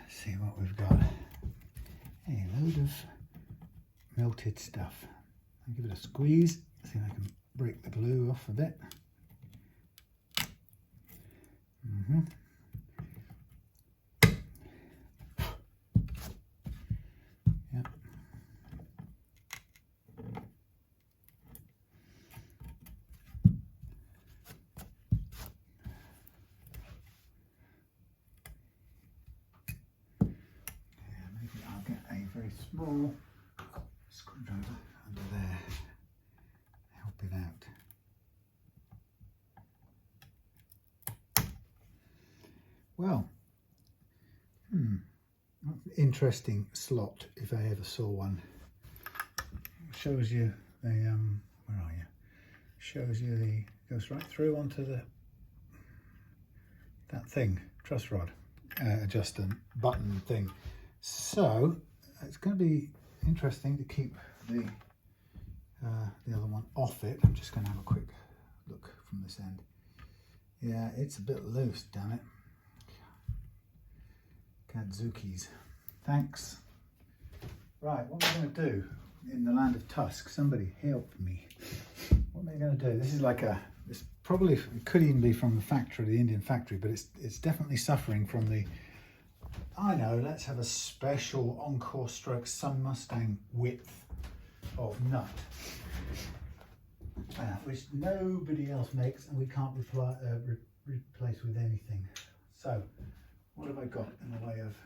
S1: See what we've got. A load of melted stuff. I'll give it a squeeze, see if I can break the glue off a bit. Yep. Very small screwdriver under there, help it out. Well, interesting slot if I ever saw one. Shows you the where are you? Shows you the goes right through onto that thing, truss rod adjuster button thing. So it's going to be interesting to keep the other one off it. I'm just going to have a quick look from this end. Yeah, it's a bit loose, damn it. Gadzookies. Thanks. Right, what am I going to do in the land of Tusk? Somebody help me. What am I going to do? This is like it's probably, it could even be from the factory, the Indian factory, but it's definitely suffering from the, I know, let's have a special Encore stroke Sun Mustang width of nut, which nobody else makes and we can't replace with anything. So what have I got in the way of,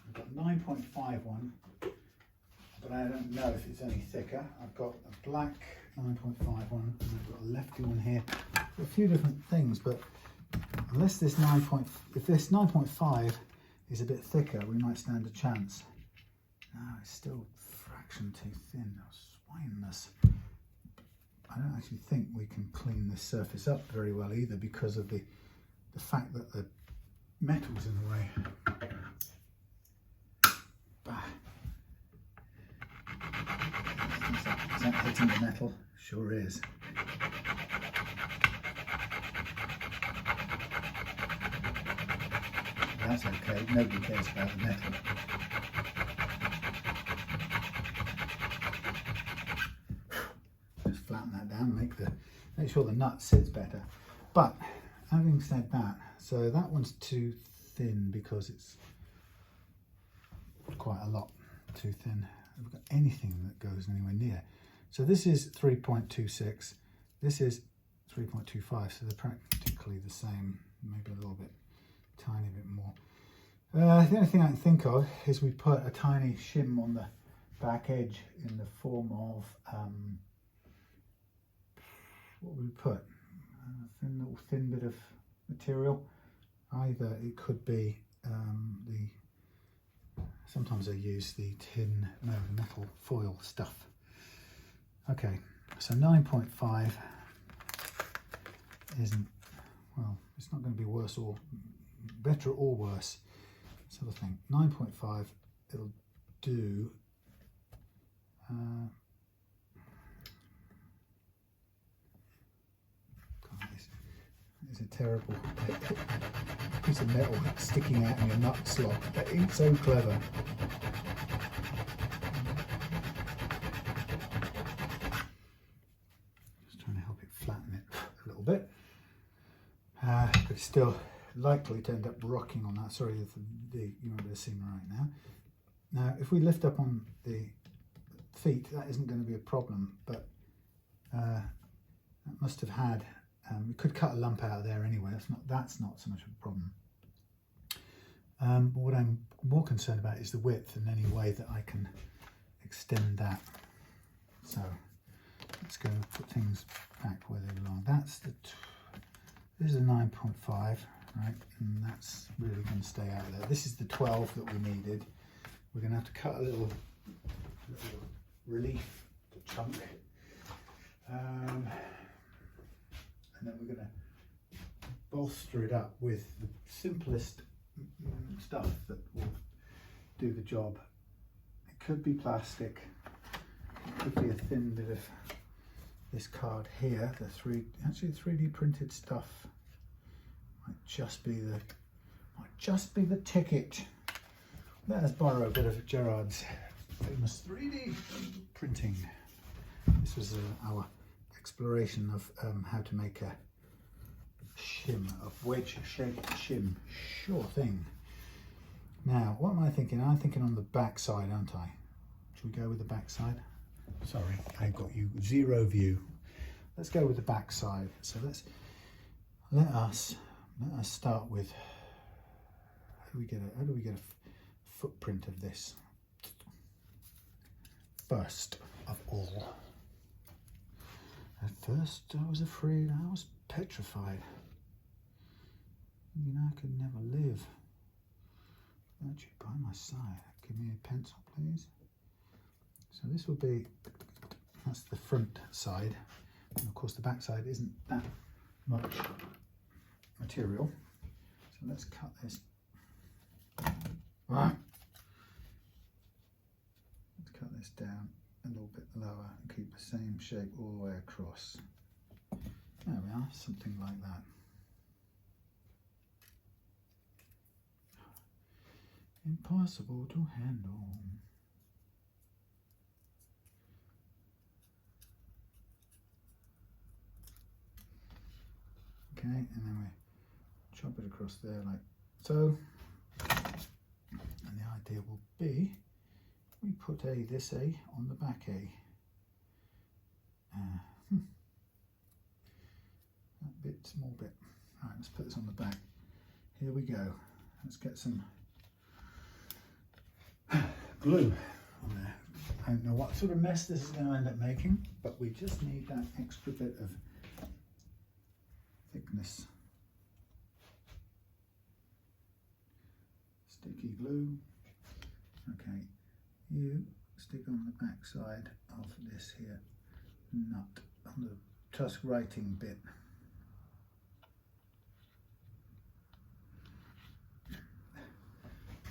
S1: I've got 9.5 one, but I don't know if it's any thicker. I've got a black 9.5 one and I've got a lefty one here. A few different things, but unless this if this 9.5 is a bit thicker, we might stand a chance. No, it's still a fraction too thin. Swineless. I don't actually think we can clean this surface up very well either because of the fact that the metal's in the way. Bah. Is that hitting the metal? Sure is. That's okay, nobody cares about the metal. Just flatten that down, make sure the nut sits better. But having said that, so that one's too thin because it's quite a lot too thin. Have we got anything that goes anywhere near? So this is 3.26, this is 3.25, so they're practically the same, maybe a little bit, tiny bit more. The only thing I can think of is we put a tiny shim on the back edge in the form of, what would we put? A little thin bit of material. Either it could be sometimes I use the metal foil stuff. Okay, so 9.5 isn't, well, it's not going to be worse or better or worse. Let's have a think. 9.5, it'll do. God, it's a terrible piece of metal sticking out in your nut slot. That ain't so clever. Just trying to help it flatten it a little bit. But it's still likely to end up rocking on that. Sorry, you won't be able to see me right now. Now, if we lift up on the feet, that isn't going to be a problem, but that must have had, we could cut a lump out of there anyway. That's not so much of a problem. But what I'm more concerned about is the width and any way that I can extend that. So let's go put things back where they belong. This is a 9.5, right? And that's really going to stay out of there. This is the 12 that we needed. We're going to have to cut a little relief chunk. And then we're going to bolster it up with the simplest stuff that will do the job. It could be plastic, it could be a thin bit of this card here, actually 3D printed stuff. Might just be the ticket. Let us borrow a bit of Gerard's famous 3D printing. This was our exploration of how to make a shim, a wedge-shaped shim. Sure thing. Now, what am I thinking? I'm thinking on the back side, aren't I? Should we go with the back side? Sorry, I got you zero view. Let's go with the back side. So let us start with how do we get a footprint of this? First of all, at first I was afraid, I was petrified. You know, I could never live without you by my side. Give me a pencil, please. So this will be, that's the front side. And of course the back side isn't that much material. So let's cut this. Let's cut this down a little bit lower and keep the same shape all the way across. There we are, something like that. Impossible to handle. Okay, and then we chop it across there like so. And the idea will be we put this A on the back A. That bit, small bit. Right, let's put this on the back. Here we go. Let's get some glue on there. I don't know what sort of mess this is going to end up making, but we just need that extra bit of thickness. Sticky glue. Okay, you stick on the back side of this here nut on the tusk writing bit.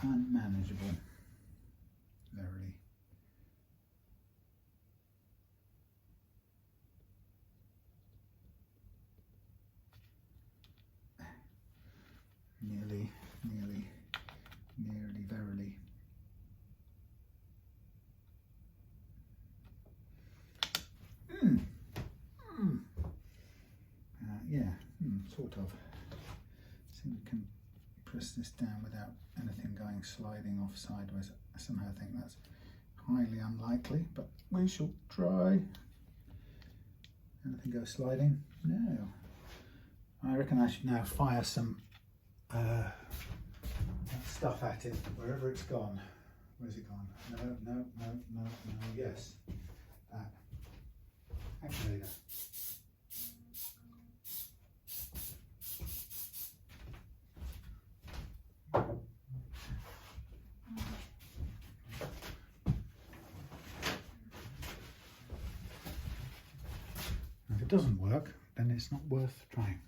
S1: Unmanageable, verily. Nearly, verily. Sort of. See, we can press this down without anything going sliding off sideways. I somehow think that's highly unlikely, but we shall try. Anything go sliding? No. I reckon I should now fire some stuff at it, wherever it's gone. Where's it gone? No. Yes. That. Activator. If it doesn't work, then it's not worth trying.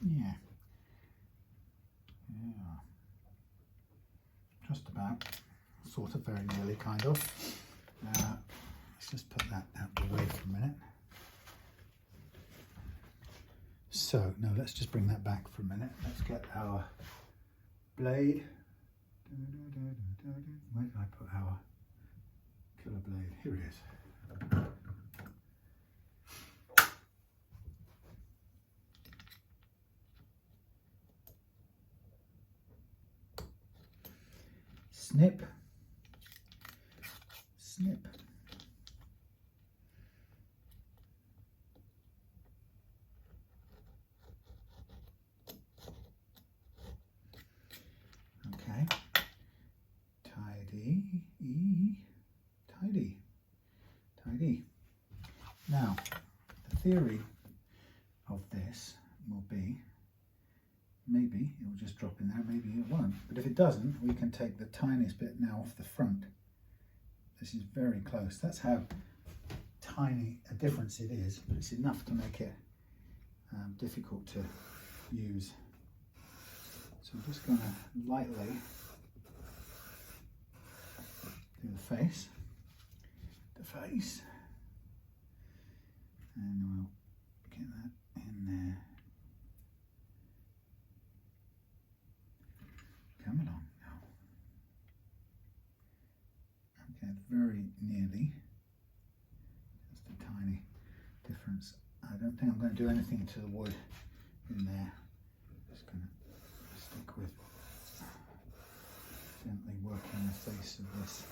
S1: Yeah. Just about, sort of, very nearly, kind of. Let's just put that out of the way for a minute. So, no, let's just bring that back for a minute. Let's get our blade. Where did I put our killer blade? Here it is. snip, snip. Okay, tidy, tidy, tidy. Now, the theory of this will be, maybe it will just drop in there, maybe it won't. But if it doesn't, we can take the tiniest bit now off the front. This is very close. That's how tiny a difference it is, but it's enough to make it difficult to use. So I'm just going to lightly do the face, and we'll get that in there. Come along now. Okay, very nearly. Just a tiny difference. I don't think I'm going to do anything to the wood in there. Just going to stick with gently working the face of this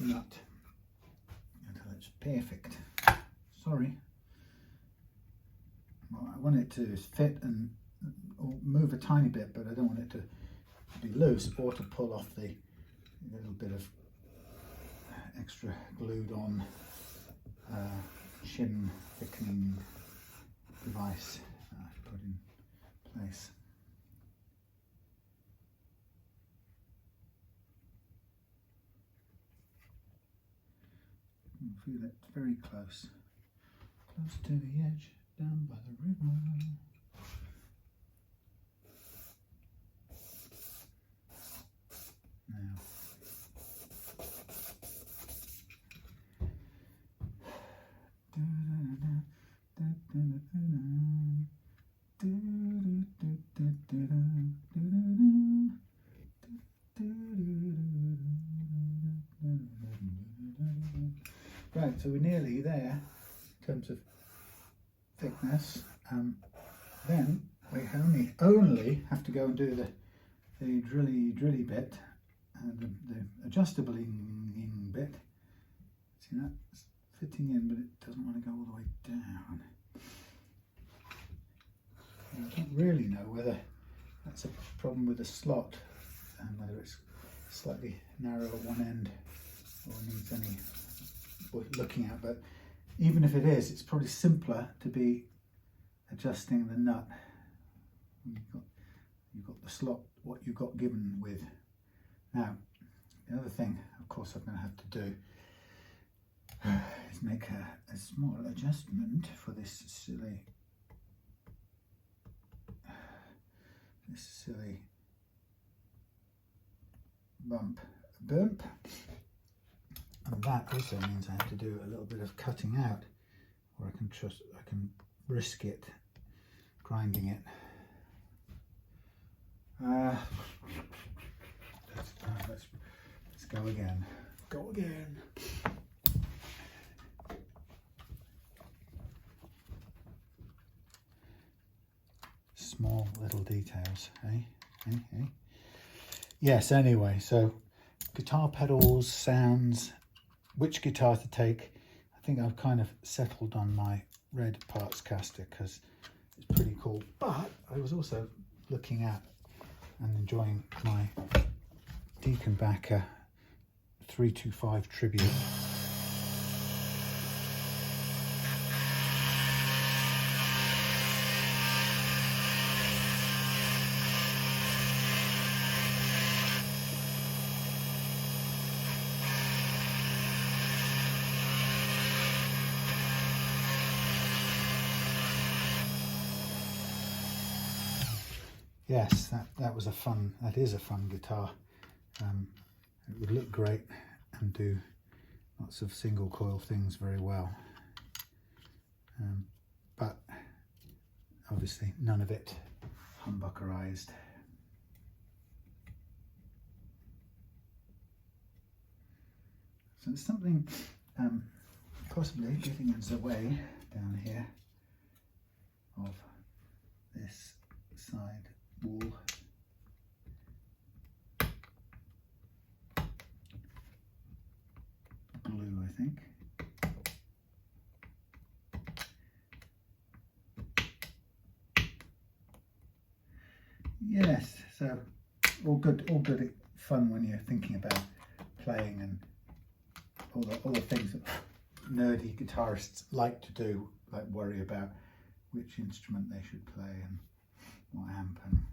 S1: nut until it's perfect. Sorry. Well, I want it to fit and or move a tiny bit, but I don't want it to be loose or to pull off the little bit of extra glued on shim thickening device that I've put in place. I feel it very close to the edge down by the river. Now, right, so we're nearly there in terms of thickness. Then we only have to go and do the drilly bit and the adjustable in bit. See that? It's fitting in, but it doesn't want to go all the way down. I don't really know whether that's a problem with the slot and whether it's slightly narrow at one end or needs any looking at, but even if it is, it's probably simpler to be adjusting the nut. You've got the slot, what you got given with. Now, the other thing, of course, I'm going to have to do is make a small adjustment for this silly bump. And that also means I have to do a little bit of cutting out, or I can risk it grinding it. Let's go again. Go again. Small little details, eh? Yes, anyway, so guitar pedals, sounds, which guitar to take. I think I've kind of settled on my red parts caster because it's pretty cool, but I was also looking at and enjoying my Deaconbacker 325 Tribute. Yes, that is a fun guitar. It would look great and do lots of single coil things very well. But obviously none of it humbuckerized. So there's something possibly getting in the way down here of this side wall. yes, so all good fun when you're thinking about playing and all the things that nerdy guitarists like to do, like worry about which instrument they should play and what amp. And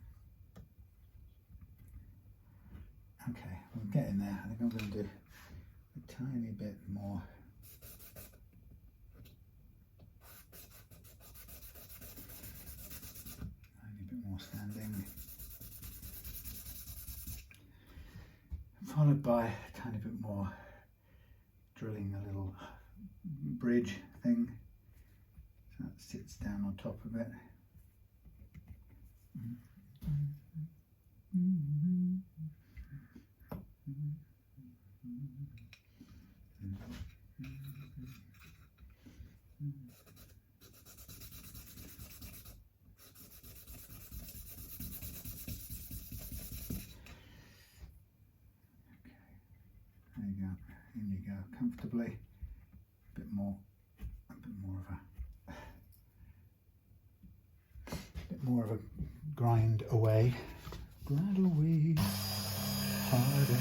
S1: okay, we're getting there. I think I'm going to do a tiny bit more. Tiny bit more sanding, followed by a tiny bit more drilling a little bridge thing so that sits down on top of it. There you go, in you go, comfortably. A bit more of a grind away, harder.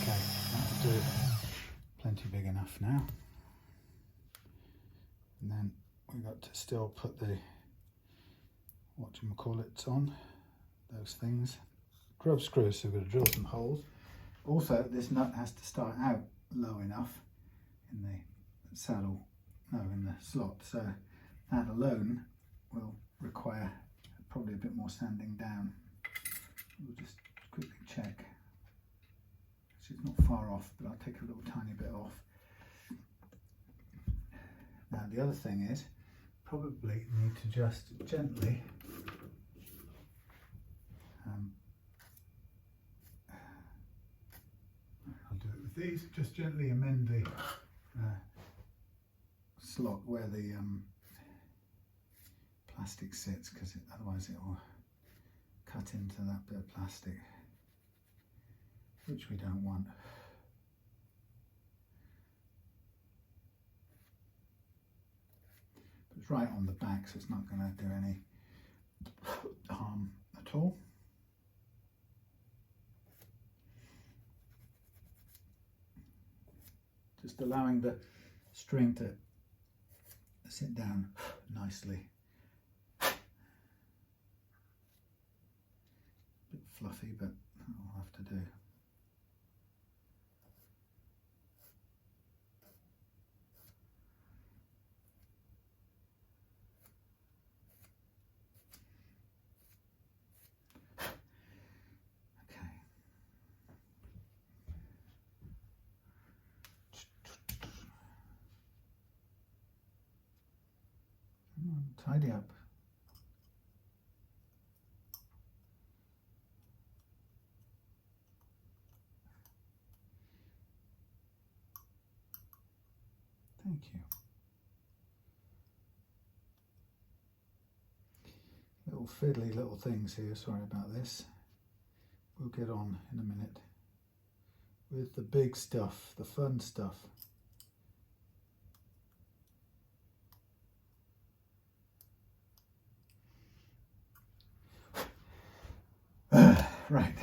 S1: Okay, that'll do. Plenty big enough now. And then we've got to still put the whatchamacallits on, those things. Grub screws, so we're going to drill some holes. Also, this nut has to start out low enough in the saddle, no, in the slot, so that alone will require probably a bit more sanding down. We'll just quickly check. It's not far off, but I'll take a little tiny bit off. Now the other thing is, probably need to just gently I'll do it with these, just gently amend the slot where the plastic sits, because otherwise it will cut into that bit of plastic, which we don't want. But it's right on the back, so it's not going to do any harm at all. Just allowing the string to sit down nicely. A bit fluffy, but that'll have to do. Tidy up. Thank you. Little fiddly little things here, sorry about this. We'll get on in a minute with the big stuff, the fun stuff. Right,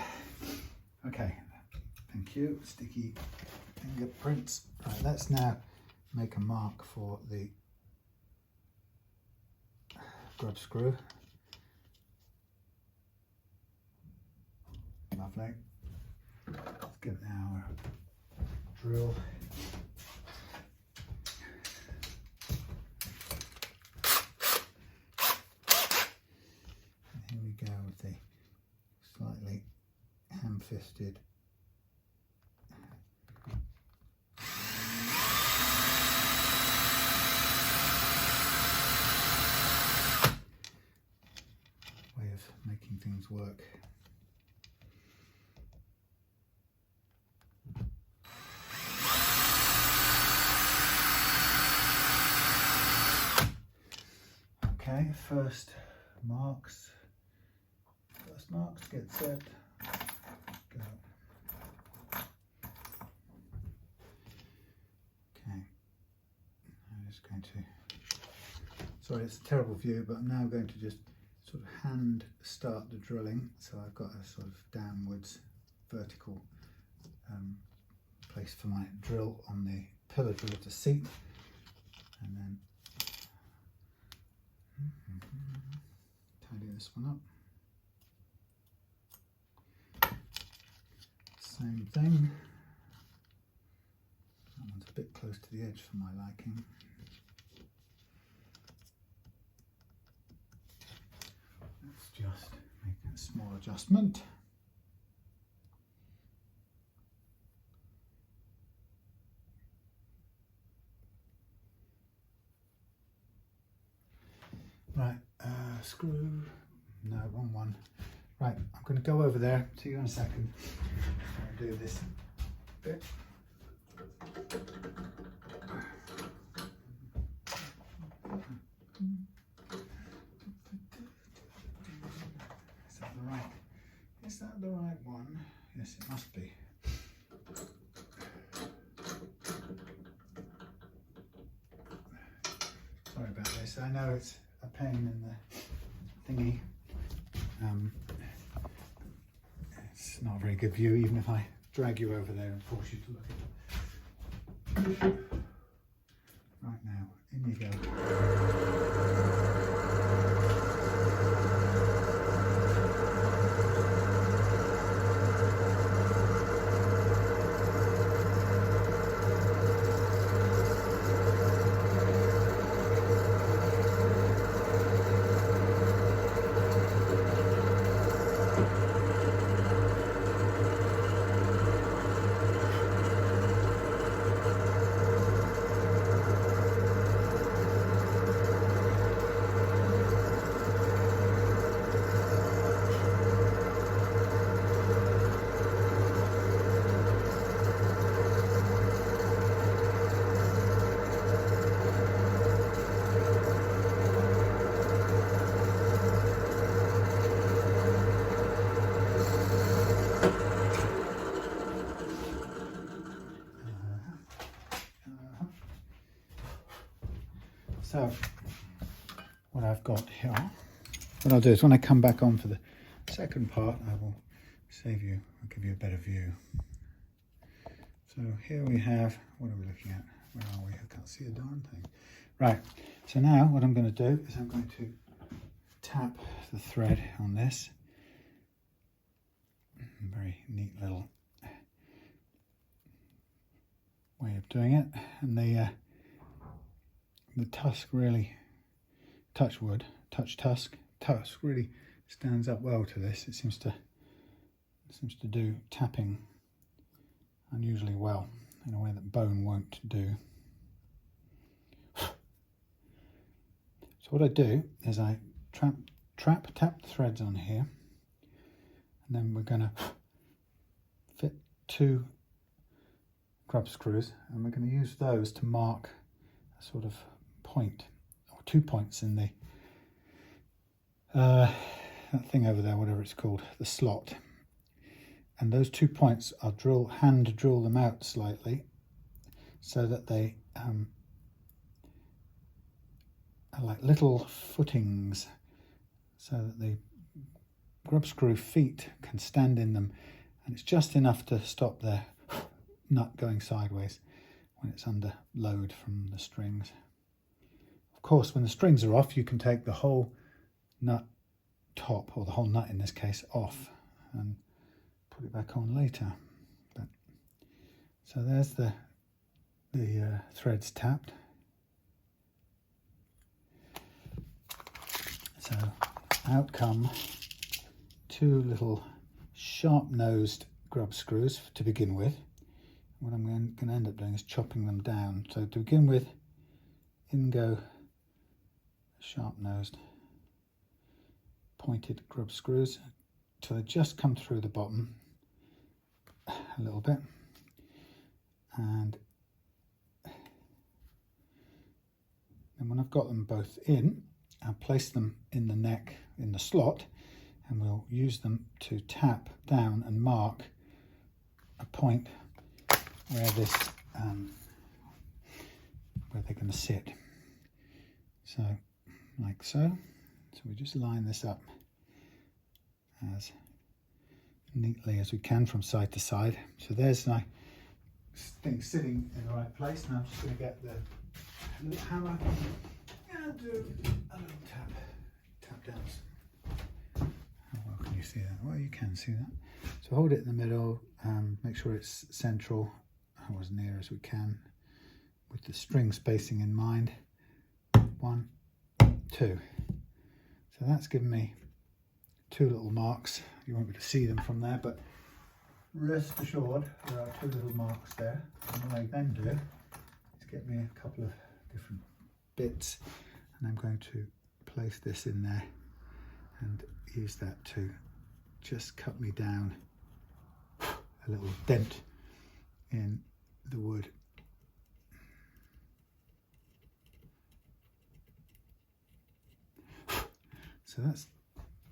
S1: okay, thank you, sticky fingerprints. Right, let's now make a mark for the grub screw. Lovely. Let's get our drill. And here we go with the slightly ham-fisted of making things work. Okay, first marks get set, go. Okay, I'm just going to, sorry it's a terrible view, but I'm now going to just sort of hand start the drilling. So I've got a sort of downwards vertical place for my drill on the pillar drill to seat, and then tidy this one up. Same thing. That one's a bit close to the edge for my liking. Let's just make a small adjustment. Right, screw, no, wrong one. Right, I'm going to go over there, see you in a second. I'll do this bit. Is that the right one? Yes, it must be. Sorry about this, I know it's a pain in the thingy. It's not a very good view, even if I drag you over there and force you to look at it. Right now, in you go. So what I've got here, what I'll do is when I come back on for the second part, I will save you, I'll give you a better view. So here we have, what are we looking at? Where are we? I can't see a darn thing. Right, so now what I'm going to do is I'm going to tap the thread on this. Very neat little way of doing it, and the tusk really, tusk really stands up well to this. It seems to do tapping unusually well in a way that bone won't do. So what I do is I tap the threads on here, and then we're going to fit 2 grub screws, and we're going to use those to mark a sort of point, or 2 points in the that thing over there, whatever it's called, the slot. And those 2 points I'll hand drill them out slightly so that they are like little footings, so that the grub screw feet can stand in them, and it's just enough to stop the nut going sideways when it's under load from the strings. Of course, when the strings are off, you can take the whole nut top, or the whole nut in this case, off and put it back on later. But so there's the threads tapped. So out come 2 little sharp-nosed grub screws to begin with. What I'm going to end up doing is chopping them down. So to begin with, in go sharp-nosed pointed grub screws till they just come through the bottom a little bit, and then when I've got them both in, I'll place them in the neck in the slot, and we'll use them to tap down and mark a point where this where they're going to sit. So like so. So we just line this up as neatly as we can from side to side. So there's my thing sitting in the right place. Now I'm just going to get the little hammer and do a little tap down. How well can you see that? Well, you can see that. So hold it in the middle, make sure it's central, or as near as we can, with the string spacing in mind. 1, 2. So that's given me 2 little marks. You won't be able to see them from there, but rest assured there are 2 little marks there. And what I then do is get me a couple of different bits, and I'm going to place this in there and use that to just cut me down a little dent in the wood. So that's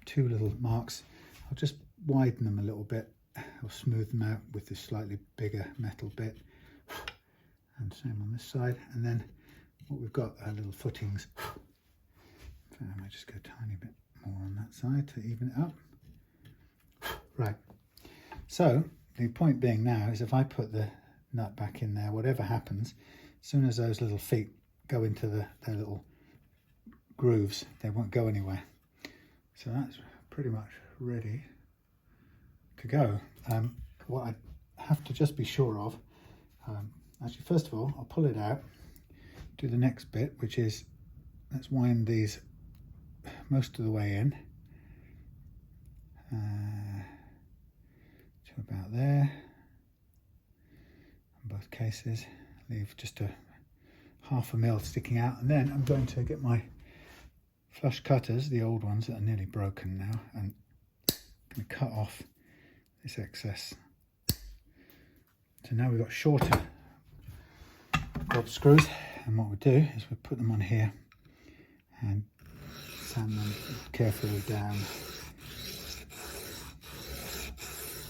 S1: 2 little marks. I'll just widen them a little bit. I'll smooth them out with this slightly bigger metal bit. And same on this side. And then what we've got are little footings. So I might just go a tiny bit more on that side to even it up. Right. So the point being now is if I put the nut back in there, whatever happens, as soon as those little feet go into their little grooves, they won't go anywhere. So that's pretty much ready to go. What I have to just be sure of, actually first of all, I'll pull it out, do the next bit, which is, let's wind these most of the way in, to about there, in both cases, leave just a ½ mil sticking out, and then I'm going to get my flush cutters, the old ones that are nearly broken now, and I'm going to cut off this excess. So now we've got shorter grub screws, and what we do is we put them on here and sand them carefully down.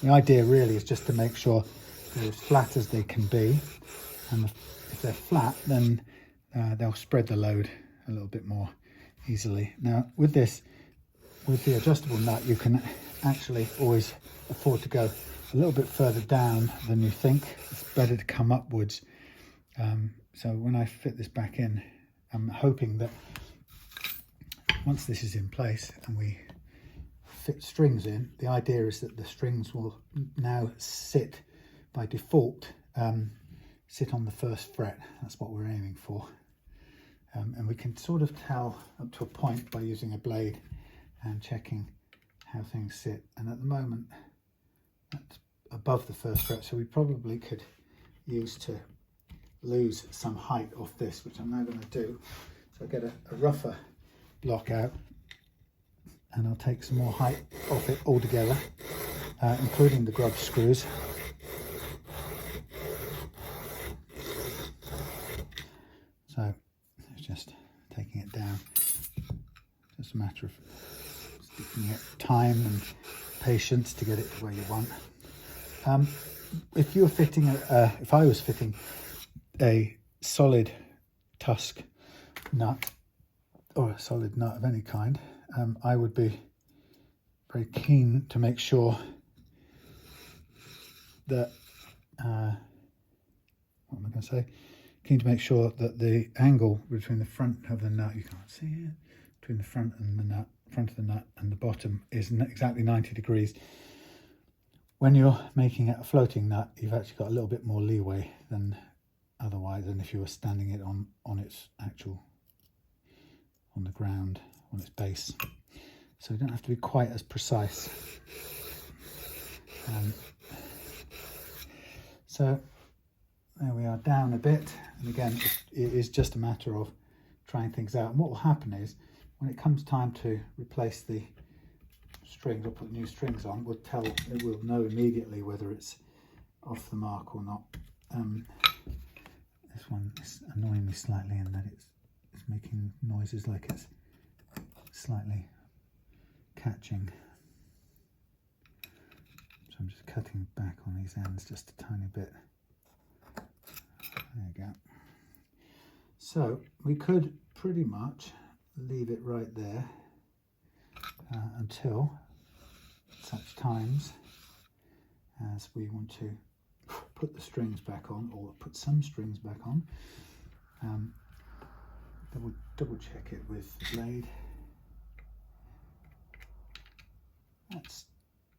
S1: The idea really is just to make sure they're as flat as they can be, and if they're flat, then they'll spread the load a little bit more easily. Now with this, with the adjustable nut, you can actually always afford to go a little bit further down than you think. It's better to come upwards. So when I fit this back in, I'm hoping that once this is in place and we fit strings in, the idea is that the strings will now sit by default, sit on the 1st fret. That's what we're aiming for. And we can sort of tell up to a point by using a blade and checking how things sit. And at the moment, that's above the 1st fret, so we probably could use to lose some height off this, which I'm now going to do. So I'll get a rougher block out, and I'll take some more height off it altogether, including the grub screws. So it's just taking it down. Just a matter of sticking it time and patience to get it to where you want. If you're fitting if I was fitting a solid tusk nut, or a solid nut of any kind, I would be very keen to make sure that what am I going to say? Keen to make sure that the angle between the front of the nut, you can't see it, between the front and the nut, front of the nut and the bottom is exactly 90 degrees. When you're making it a floating nut, you've actually got a little bit more leeway than otherwise, than if you were standing it on its actual, on the ground, on its base. So you don't have to be quite as precise. So there we are, down a bit, and again it is just a matter of trying things out. And what will happen is, when it comes time to replace the strings or put new strings on, it will know immediately whether it's off the mark or not. This one is annoying me slightly in that it's making noises like it's slightly catching. So I'm just cutting back on these ends just a tiny bit. There you go. So we could pretty much leave it right there until such times as we want to put the strings back on, or put some strings back on. Double check it with the blade. That's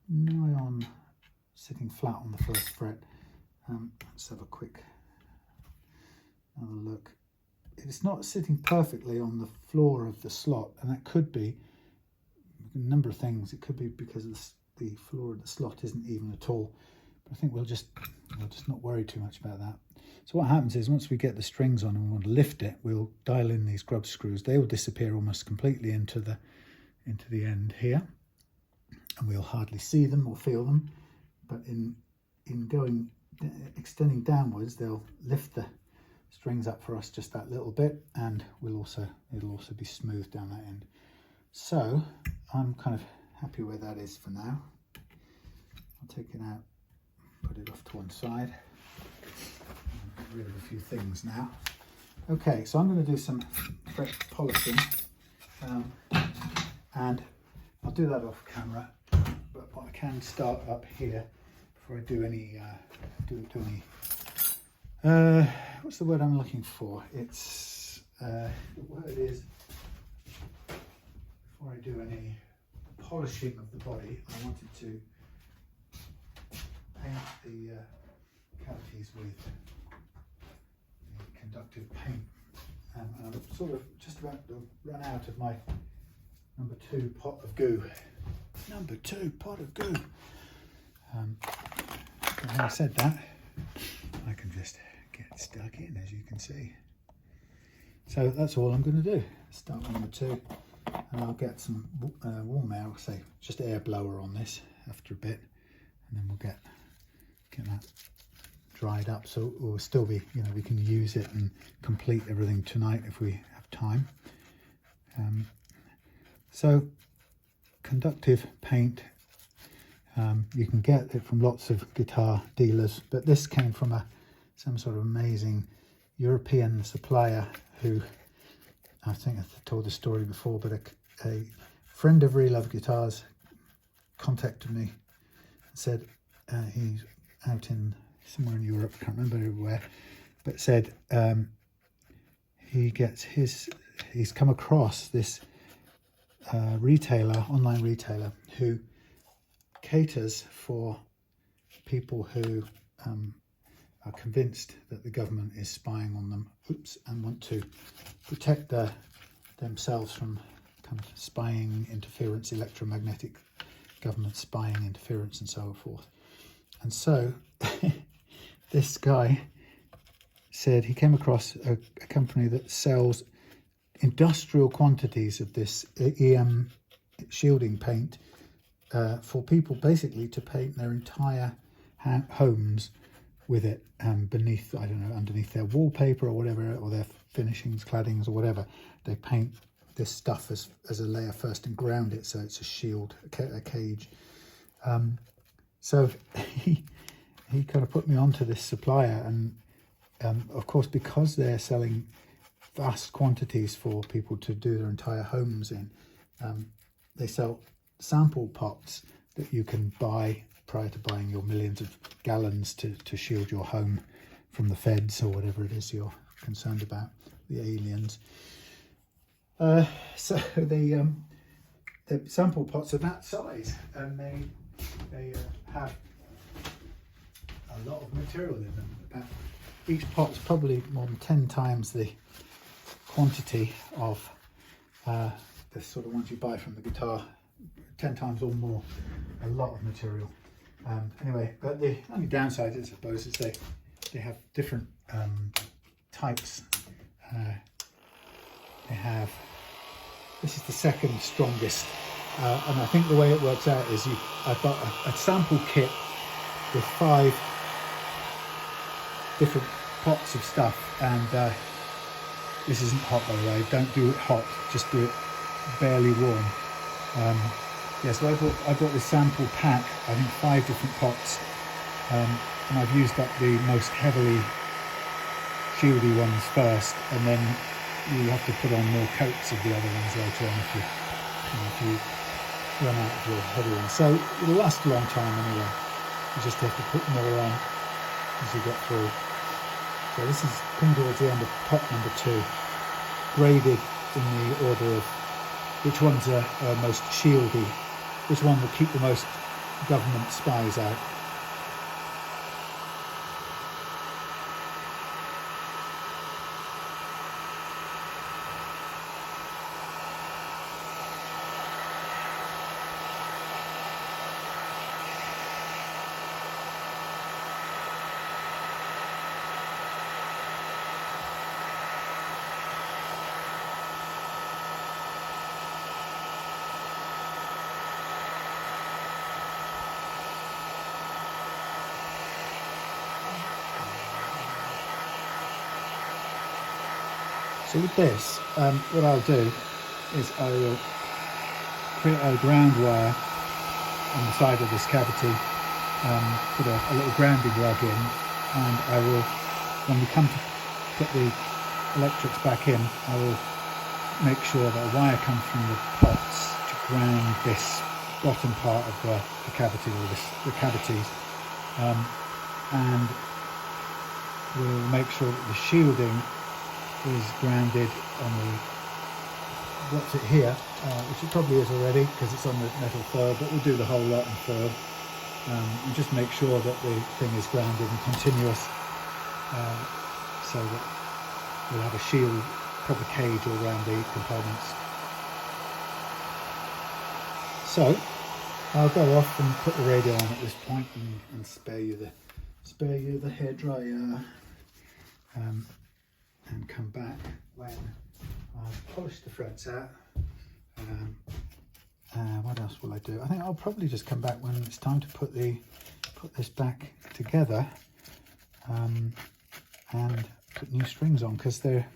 S1: nigh on sitting flat on the first fret. Let's have a quick another look. It's not sitting perfectly on the floor of the slot, and that could be a number of things. It could be because the floor of the slot isn't even at all. But I think we'll just not worry too much about that. So what happens is, once we get the strings on and we want to lift it, we'll dial in these grub screws. They will disappear almost completely into the end here, and we'll hardly see them or feel them. But in extending downwards, they'll lift the strings up for us just that little bit, and it'll also be smooth down that end. So I'm kind of happy where that is for now. I'll take it out, put it off to one side, get rid of a few things now. Okay, so I'm going to do some fret polishing, and I'll do that off camera, but I can start up here before I do any what's the word I'm looking for? It's the word is, before I do any polishing of the body, I wanted to paint the cavities with the conductive paint, and I'm sort of just about to run out of my number 2 pot of goo. Number 2 pot of goo. Having said that, I can just get stuck in, as you can see. So that's all I'm going to do. Start with number 2, and I'll get some warm air, say just air blower on this after a bit, and then we'll get that dried up, so it will still be, we can use it and complete everything tonight if we have time. So conductive paint, you can get it from lots of guitar dealers, but this came from some sort of amazing European supplier who, I think I've told the story before, but a friend of Real Love Guitars contacted me and said he's out in somewhere in Europe, I can't remember where, but said he's come across this online retailer who caters for people who are convinced that the government is spying on them, and want to protect themselves from kind of spying interference, electromagnetic government spying interference, and so forth. And so this guy said he came across a company that sells industrial quantities of this EM shielding paint for people basically to paint their entire homes with it, beneath, I don't know, underneath their wallpaper or whatever, or their finishings, claddings or whatever. They paint this stuff as a layer first and ground it so it's a shield, a cage. So he kind of put me onto this supplier, and of course, because they're selling vast quantities for people to do their entire homes in, they sell sample pots that you can buy prior to buying your millions of gallons to shield your home from the feds or whatever it is you're concerned about, the aliens. So the sample pots are that size, and they have a lot of material in them. Each pot's probably more than 10 times the quantity of the sort of ones you buy from the guitar, 10 times or more, a lot of material. Anyway, but the only downside, I suppose, is they have different types. They have, this is the second strongest And I think the way it works out is I've got a sample kit with 5 different pots of stuff, and this isn't hot, by the way. Don't do it hot, just do it barely warm. Yeah, so I bought this sample pack, I think 5 different pots, and I've used up the most heavily shieldy ones first, and then you have to put on more coats of the other ones later on if you run out of your heavy ones. So it'll last a long time anyway. You just have to put more on as you get through. So this is coming towards the end of pot number 2, graded in the order of which ones are most shieldy, which one will keep the most government spies out. So with this, what I'll do is I will create a ground wire on the side of this cavity, put a little grounding rug in, and I will, when we come to put the electrics back in, I will make sure that a wire comes from the pots to ground this bottom part of the cavity, or the cavities, and we'll make sure that the shielding is grounded on the, what's it here, which it probably is already because it's on the metal fur, but we'll do the whole lot in fur, and just make sure that the thing is grounded and continuous, so that we'll have a shield, proper cage all around the components. So I'll go off and put the radio on at this point and spare you the hair dryer, and come back when I've polished the threads out. What else will I do? I think I'll probably just come back when it's time to put this back together, and put new strings on, because there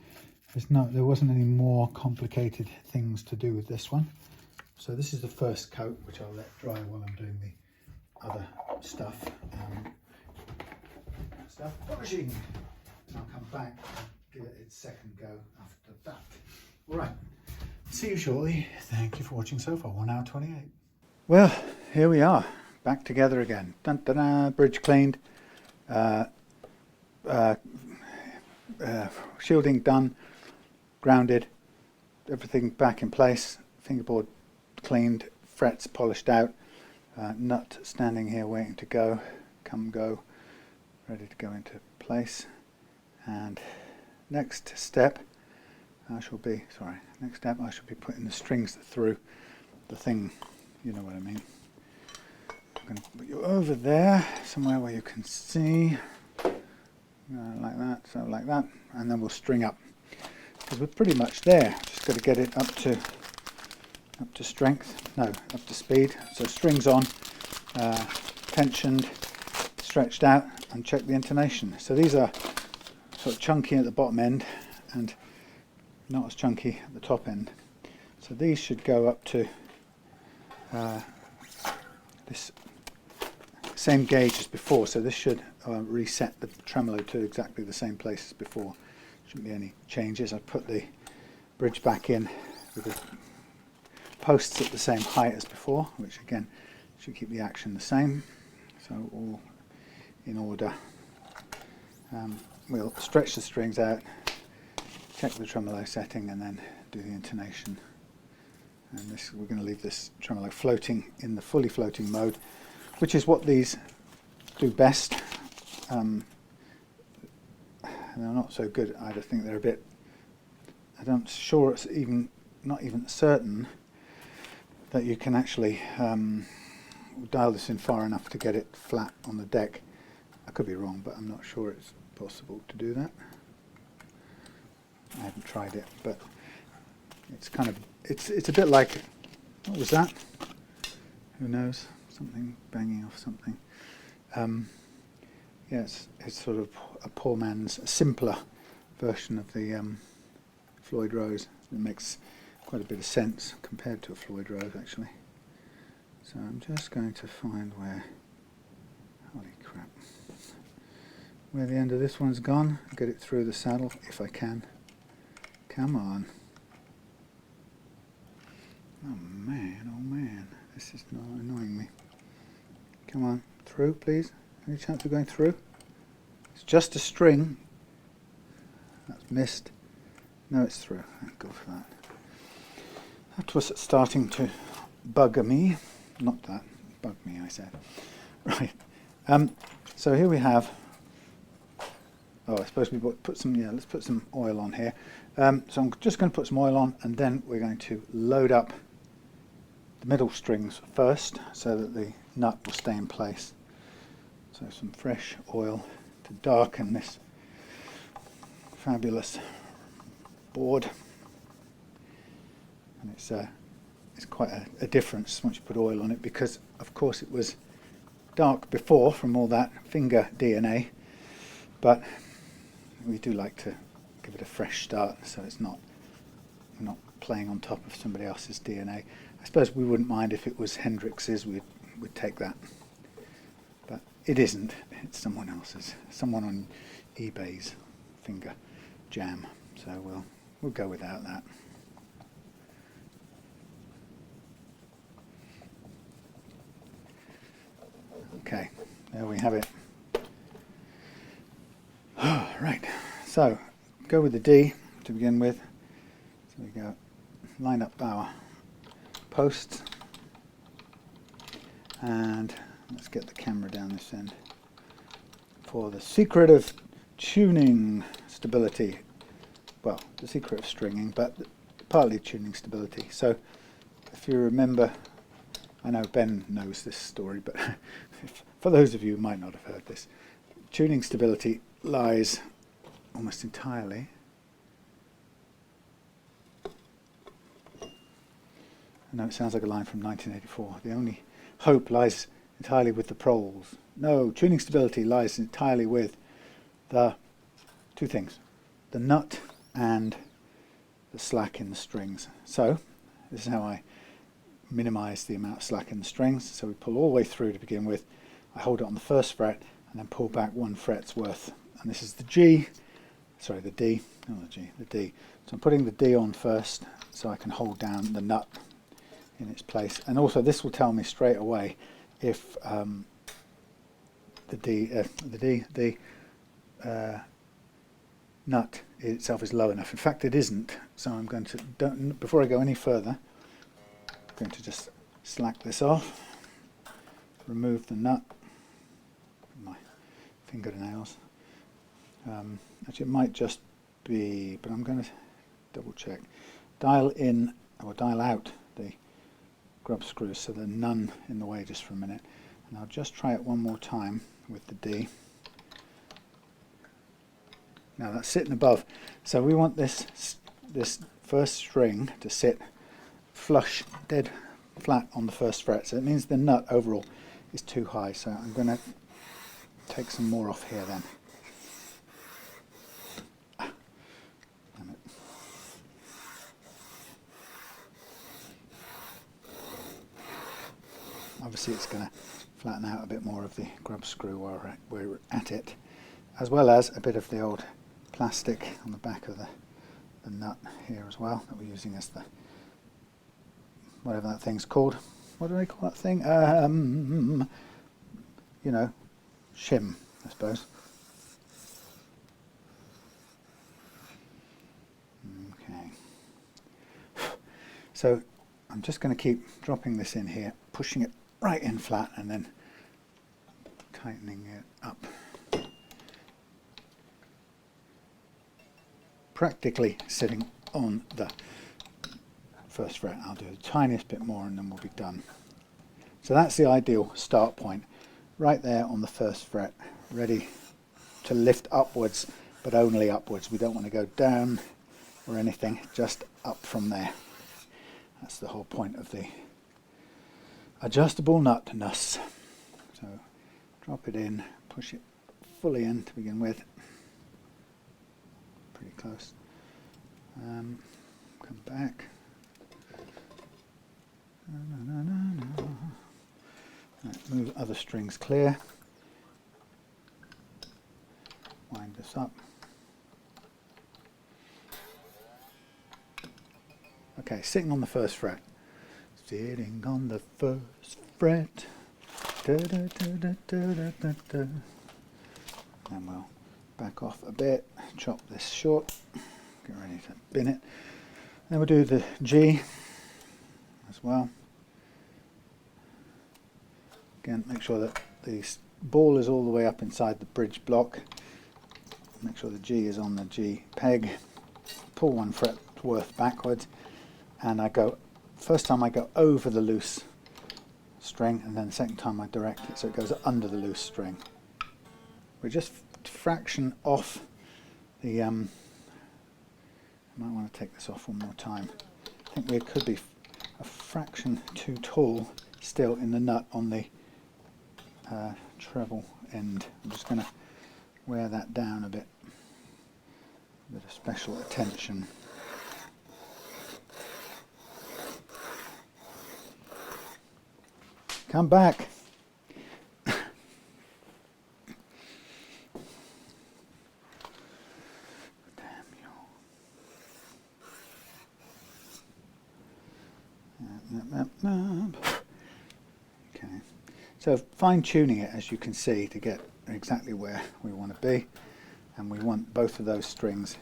S1: wasn't any more complicated things to do with this one. So this is the first coat, which I'll let dry while I'm doing the other stuff. Polishing. And I'll come back and give it its second go after that. All right, see you shortly. Thank you for watching so far. 1 hour 28. Well, here we are, back together again. Dun, dun, dun, bridge cleaned, shielding done, grounded, everything back in place, fingerboard cleaned, frets polished out, nut standing here waiting to go, ready to go into place. And next step I shall be putting the strings through the thing, you know what I mean. I'm going to put you over there somewhere where you can see, like that, so like that, and then we'll string up, because we're pretty much there. Just got to get it up to strength, no, up to speed. So strings on, tensioned, stretched out, and check the intonation. So these are sort of chunky at the bottom end and not as chunky at the top end. So these should go up to this same gauge as before. So this should reset the tremolo to exactly the same place as before. Shouldn't be any changes. I've put the bridge back in with the posts at the same height as before, which again should keep the action the same. So all in order. We'll stretch the strings out, check the tremolo setting, and then do the intonation. And this, we're going to leave this tremolo floating in the fully floating mode, which is what these do best. And they're not so good. I just think they're a bit, I'm sure it's not even certain that you can actually dial this in far enough to get it flat on the deck. I could be wrong, but I'm not sure it's possible to do that. I haven't tried it, but it's kind of, it's a bit like What was that? Who knows? Something banging off something. Yeah, it's sort of a poor man's simpler version of the Floyd Rose. It makes quite a bit of sense compared to a Floyd Rose, actually. So I'm just going to find where, holy crap, where the end of this one's gone. Get it through the saddle if I can. Come on. Oh man, this is not annoying me. Come on, through please. Any chance of going through? It's just a string. That's missed. No, it's through. Thank God for that. That was starting to bug me. Not that. Bug me, I said. Right. So here we have... Oh, I suppose we put some... Yeah, let's put some oil on here. So I'm just going to put some oil on, and then we're going to load up the middle strings first so that the nut will stay in place. So some fresh oil to darken this fabulous board. And it's quite a difference once you put oil on it, because of course it was dark before from all that finger DNA, but we do like to give it a fresh start so we're not playing on top of somebody else's DNA. I suppose we wouldn't mind if it was Hendrix's, we'd take that, but it isn't. It's someone else's, someone on eBay's finger jam, so we'll go without that. Okay, there we have it. Right, so go with the D to begin with. So we go line up our posts, and let's get the camera down this end for the secret of tuning stability. Well, the secret of stringing, but partly tuning stability. So if you remember, I know Ben knows this story, but for those of you who might not have heard this, tuning stability lies almost entirely I know it sounds like a line from 1984. The only hope lies entirely with the proles. No, tuning stability lies entirely with the two things, the nut and the slack in the strings. So this is how I minimize the amount of slack in the strings. So we pull all the way through to begin with. I hold it on the first fret and then pull back 1 fret's worth. And this is the G, sorry, the D, not the G, the D. So I'm putting the D on first so I can hold down the nut in its place. And also this will tell me straight away if the nut itself is low enough. In fact, it isn't. So I'm going to, before I go any further, I'm going to just slack this off, remove the nut with my fingernails. Actually, it might just be, but I'm going to double check. Dial in or dial out the grub screws so there's none in the way just for a minute. And I'll just try it one more time with the D. Now that's sitting above. So we want this first string to sit flush, dead flat on the first fret. So it means the nut overall is too high. So I'm going to take some more off here then. Damn it. Obviously it's going to flatten out a bit more of the grub screw while we're at it, as well as a bit of the old plastic on the back of the nut here as well that we're using as the, whatever that thing's called. What do they call that thing? You know, shim, I suppose. Okay. So I'm just going to keep dropping this in here, pushing it right in flat and then tightening it up. Practically sitting on the first fret. I'll do the tiniest bit more and then we'll be done. So that's the ideal start point, right there on the first fret, ready to lift upwards, but only upwards. We don't want to go down or anything, just up from there. That's the whole point of the adjustable nut. So drop it in, push it fully in to begin with. Pretty close. Come back. Right, move other strings clear. Wind this up. Okay, sitting on the first fret. Sitting on the first fret. Da, da, da, da, da, da, da, da. And we'll back off a bit, chop this short, get ready to bin it. Then we'll do the G as well. Again, make sure that the ball is all the way up inside the bridge block. Make sure the G is on the G peg. Pull one fret worth backwards, and I go, first time I go over the loose string, and then the second time I direct it so it goes under the loose string. We're just fraction off the, I might want to take this off one more time. I think we could be a fraction too tall still in the nut on the treble end. I'm just going to wear that down a bit. A bit of special attention. Come back. Okay, so fine tuning it, as you can see, to get exactly where we want to be, and we want both of those strings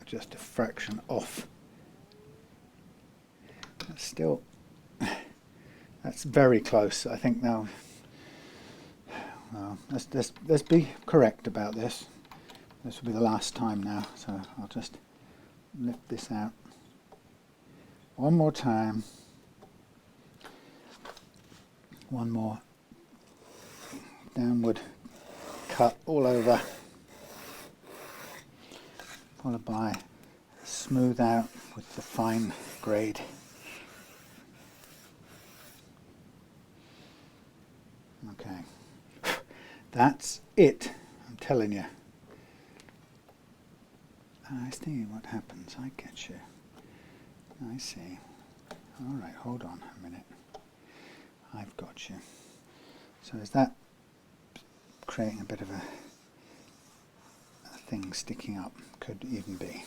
S1: just a fraction off. That's still, that's very close. I think now, well, let's be correct about this. This will be the last time now, so I'll just lift this out one more time. One more downward cut all over, followed by smooth out with the fine grade. Okay, that's it, I'm telling you. I see what happens, I get you. I see. Alright, hold on a minute. I've got you. So is that creating a bit of a thing sticking up? Could even be.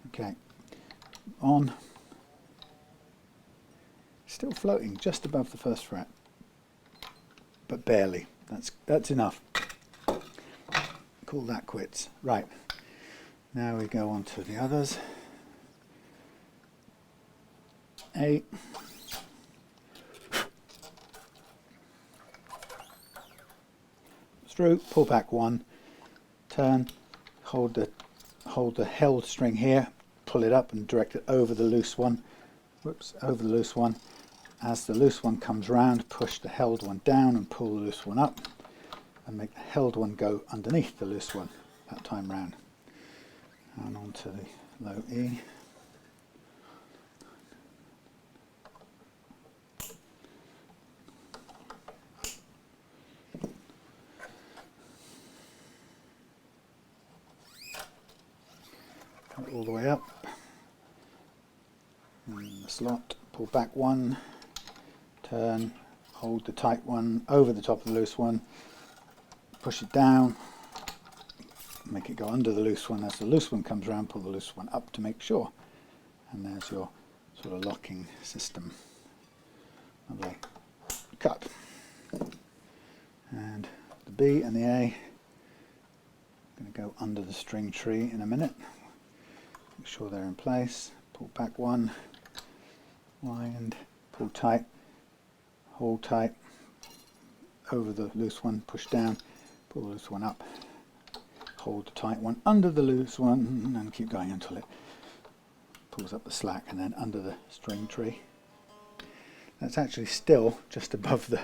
S1: Okay, on. Still floating just above the first fret, but barely. That's enough. Call that quits. Right, now we go on to the others. A. Through, pull back one, turn, hold the held string here, pull it up and direct it over the loose one. Whoops, over the loose one. As the loose one comes round, push the held one down and pull the loose one up, and make the held one go underneath the loose one that time round. And on to the low E. Come all the way up. And the slot, pull back one, turn, hold the tight one over the top of the loose one, push it down, make it go under the loose one. As the loose one comes around, pull the loose one up to make sure. And there's your sort of locking system. Lovely. Cut. And the B and the A, I'm going to go under the string tree in a minute. Make sure they're in place. Pull back one, wind, pull tight, hold tight, over the loose one, push down, pull the loose one up, hold the tight one under the loose one, and keep going until it pulls up the slack, and then under the string tree. That's actually still just above the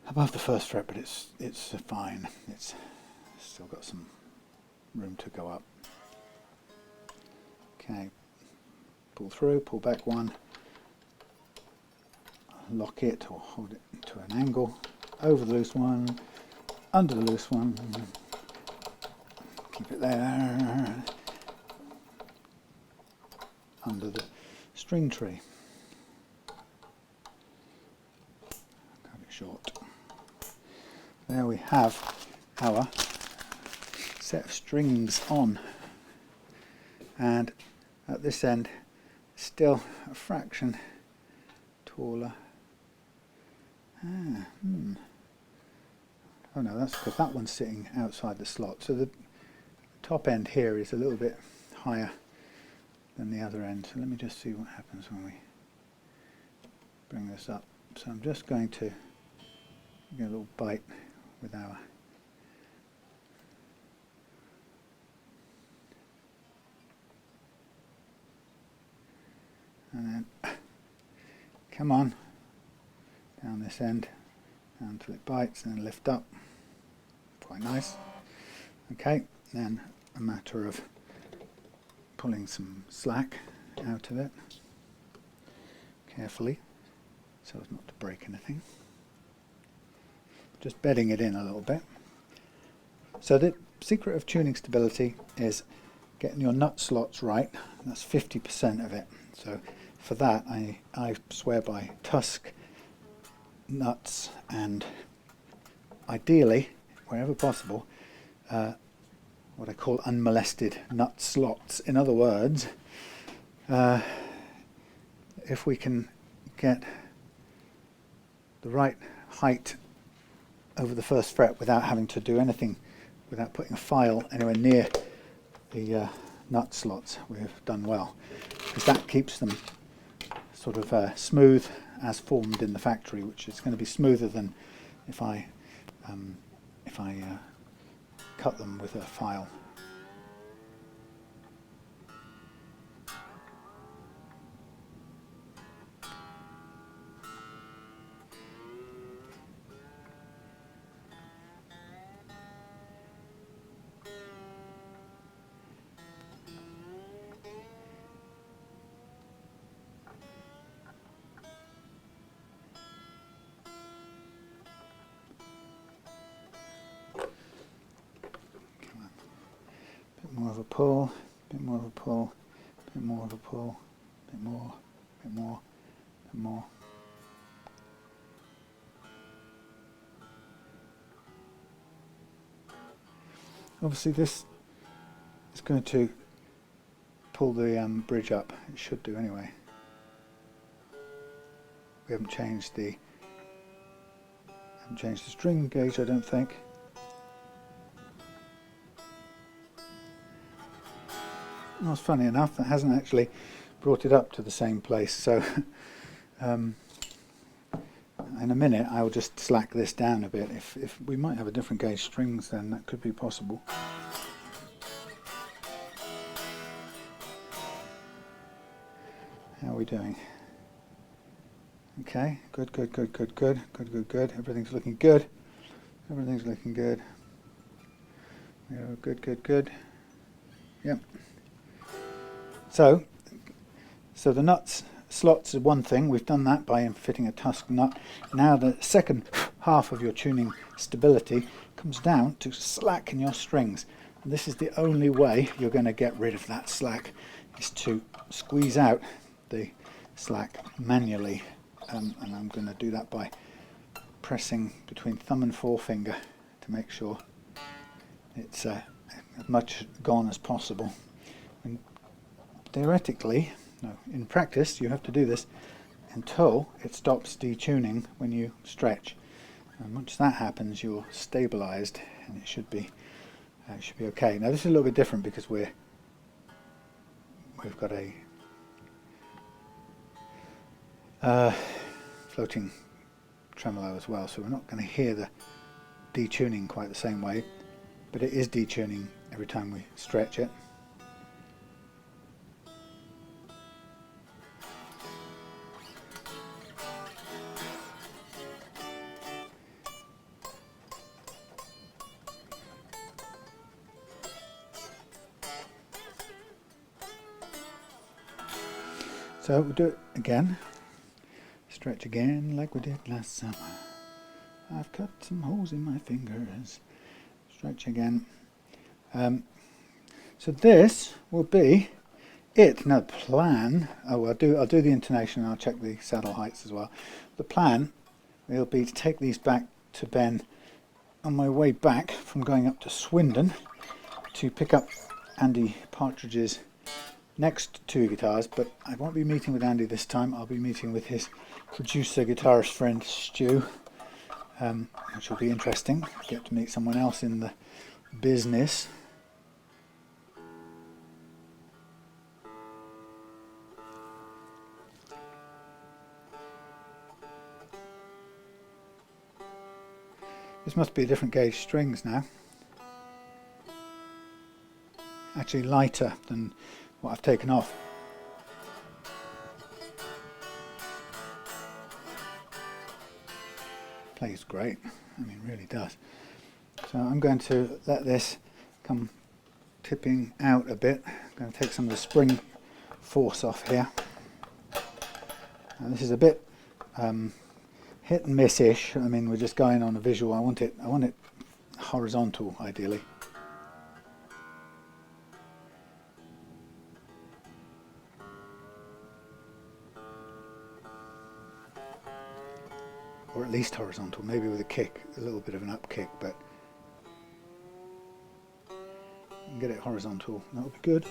S1: above the first fret, but it's fine. It's still got some room to go up. Okay, pull through, pull back one, lock it or hold it to an angle, over the loose one, under the loose one, keep it there, under the string tree. Cut it short. There we have our set of strings on, and at this end still a fraction taller. Oh no, that's because that one's sitting outside the slot, so the top end here is a little bit higher than the other end. So let me just see what happens when we bring this up. So I'm just going to get a little bite with our and then come on down this end until it bites and then lift up. Quite nice. Okay, then a matter of pulling some slack out of it carefully so as not to break anything. Just bedding it in a little bit. So the secret of tuning stability is getting your nut slots right. That's 50% of it. So for that I swear by tusk nuts and ideally, wherever possible, what I call unmolested nut slots. In other words, if we can get the right height over the first fret without having to do anything, without putting a file anywhere near the nut slots, we've done well, because that keeps them sort of smooth as formed in the factory, which is going to be smoother than if I cut them with a file. More of a pull, bit more of a pull, bit more of a pull, bit more, bit more, bit more. Obviously this is going to pull the bridge up. It should do anyway. We haven't changed the string gauge, I don't think. Well, it's funny enough, that hasn't actually brought it up to the same place, so in a minute I'll just slack this down a bit. If we might have a different gauge strings, then that could be possible. How are we doing? Okay, good, good, good, good, good, good, good, good. Everything's looking good. Everything's looking good. Good, good, good. Yep. So the nuts slots are one thing. We've done that by fitting a tusk nut. Now the second half of your tuning stability comes down to slack in your strings. And this is the only way you're going to get rid of that slack, is to squeeze out the slack manually. And I'm going to do that by pressing between thumb and forefinger to make sure it's as much gone as possible. And theoretically, no, in practice, you have to do this until it stops detuning when you stretch. And once that happens, you're stabilized, and it should be okay. Now this is a little bit different because we've got a floating tremolo as well, so we're not going to hear the detuning quite the same way, but it is detuning every time we stretch it. So we'll do it again. Stretch again like we did last summer. I've cut some holes in my fingers. Stretch again. So this will be it. Now the plan, I'll do the intonation and I'll check the saddle heights as well. The plan will be to take these back to Ben on my way back from going up to Swindon to pick up Andy Partridge's next two guitars, but I won't be meeting with Andy this time. I'll be meeting with his producer guitarist friend Stu, which will be interesting. Get to meet someone else in the business. This must be different gauge strings now. Actually lighter than what I've taken off. Plays great, I mean really does. So I'm going to let this come tipping out a bit. I'm going to take some of the spring force off here. Now this is a bit hit and miss-ish. I mean, we're just going on a visual. I want it horizontal ideally. Or at least horizontal, maybe with a kick, a little bit of an up kick, but get it horizontal, that would be good.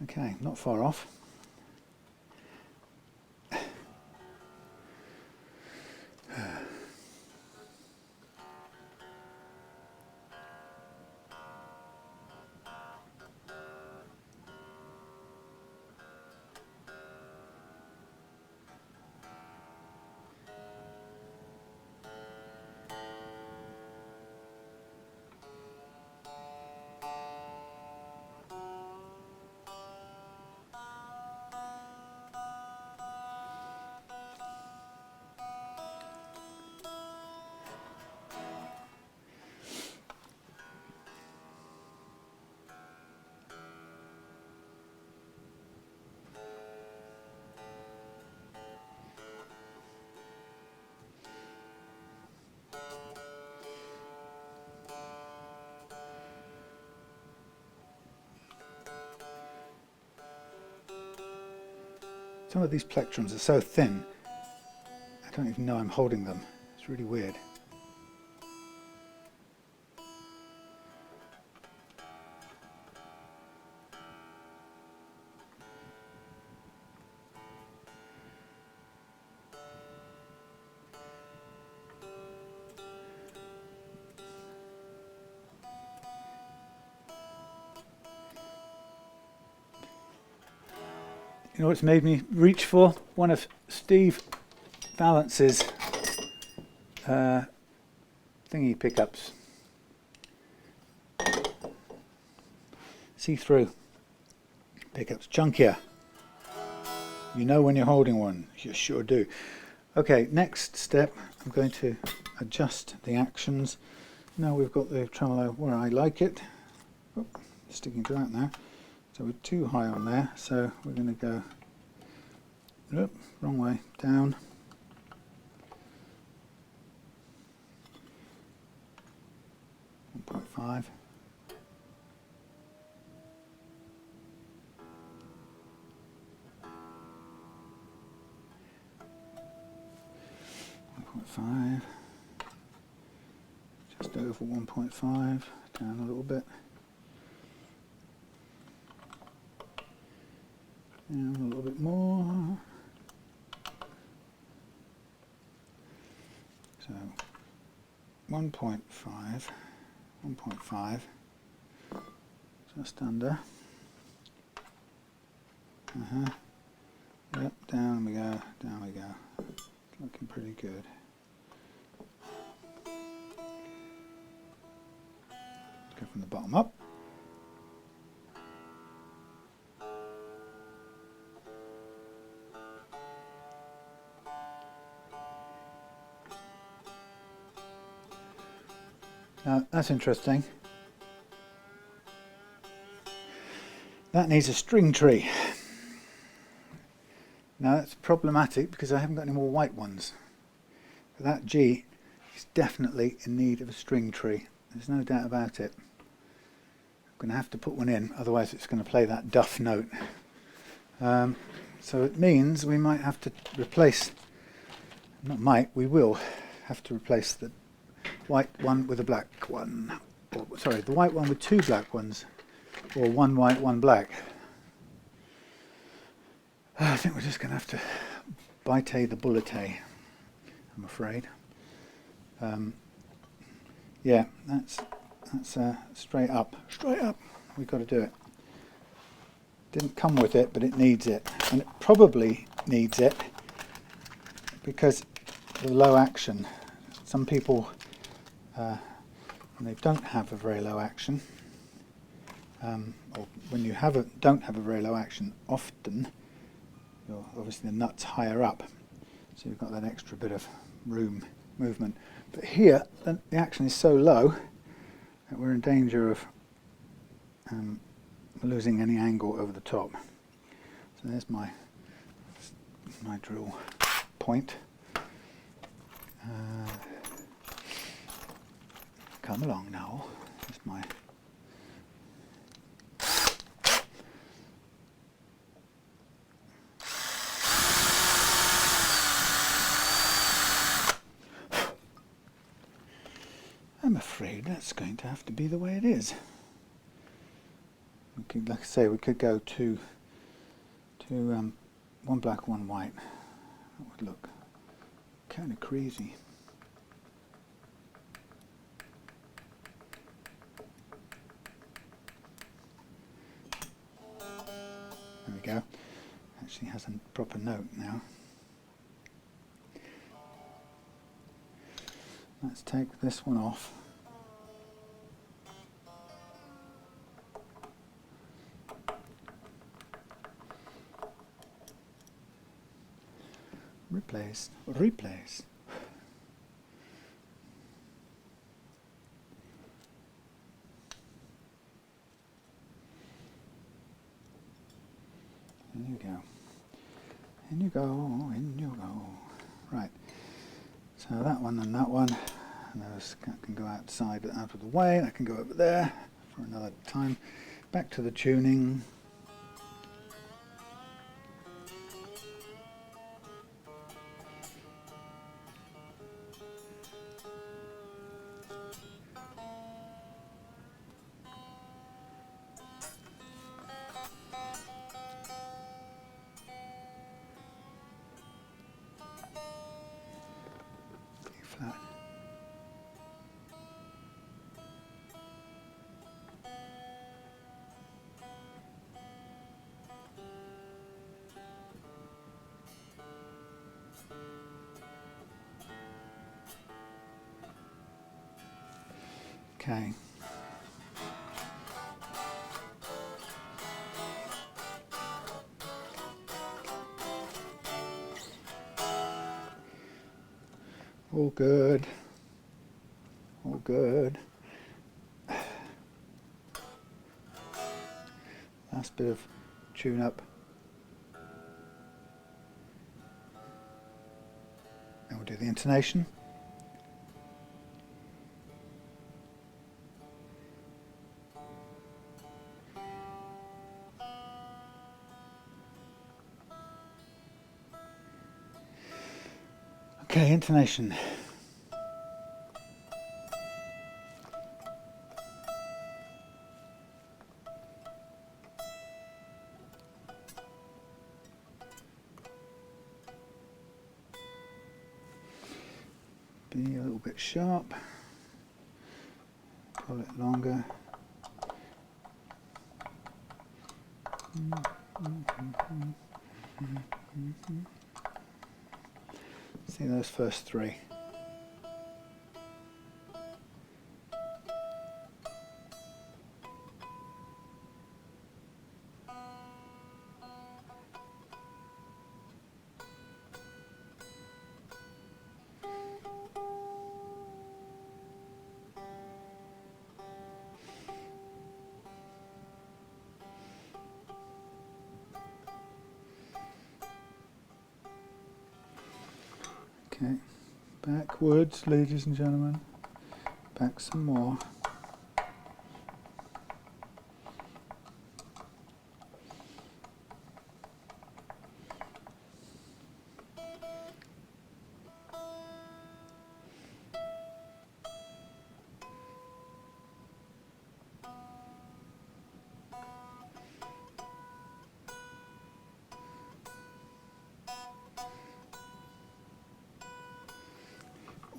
S1: Okay, not far off. Some of these plectrums are so thin, I don't even know I'm holding them. It's really weird. You know what's made me reach for? One of Steve Valance's thingy pickups. See-through pickups. Chunkier. You know when you're holding one. You sure do. Okay, next step, I'm going to adjust the actions. Now we've got the tremolo where I like it. Oh, sticking to that now. So we're too high on there, so we're going to go, oop, wrong way, down. .5. Just over 1.5, down a little bit. And a little bit more. So 1.5, just under. Yep, down we go, down we go. Looking pretty good. Go from the bottom up. Now that's interesting. That needs a string tree. Now that's problematic because I haven't got any more white ones. But that G is definitely in need of a string tree. There's no doubt about it. I'm going to have to put one in, otherwise it's going to play that duff note. So it means we might have to replace, not might, we will have to replace the white one with a black one. Or, sorry, the white one with two black ones, or one white, one black. I think we're just going to have to bite the bullet, I'm afraid. Yeah, that's straight up. We've got to do it. Didn't come with it, but it needs it, and it probably needs it because of the low action. Some people, when they don't have a very low action, or when you don't have a very low action, often obviously the nut's higher up, so you've got that extra bit of room movement. But here, the action is so low that we're in danger of losing any angle over the top. So there's my drill point. Come along now. There's my I'm afraid that's going to have to be the way it is. We could, like I say, we could go to one black, one white. That would look kind of crazy. There we go. Actually has a proper note now. Let's take this one off. Replace. In you go. In you go, in you go. Right. So that one and that one, and those can go outside, out of the way. That can go over there for another time. Back to the tuning. Flat. Okay. All good. All good. Last bit of tune up. Now we'll do the intonation. Okay, intonation. Be a little bit sharp. Pull it longer. See those first three. Backwards, ladies and gentlemen. Back some more.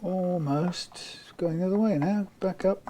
S1: Almost going the other way now. Back up.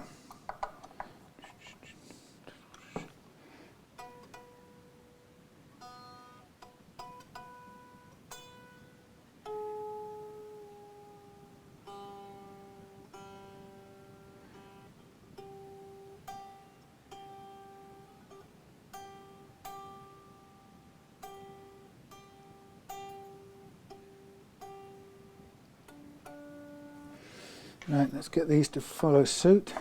S1: Right, let's get these to follow suit.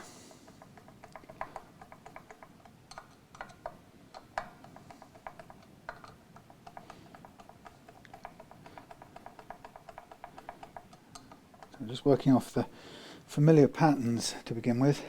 S1: So just working off the familiar patterns to begin with.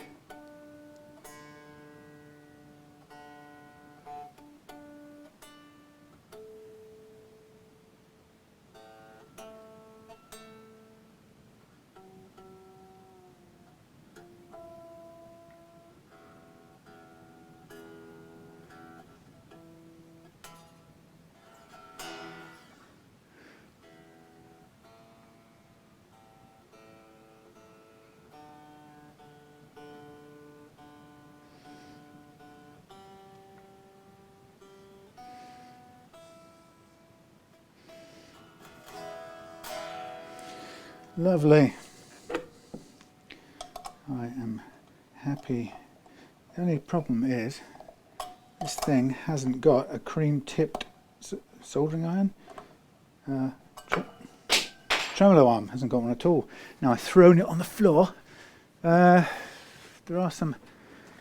S1: Lovely. I am happy. The only problem is this thing hasn't got a cream-tipped soldering iron. Tremolo arm hasn't got one at all. Now I've thrown it on the floor. There are some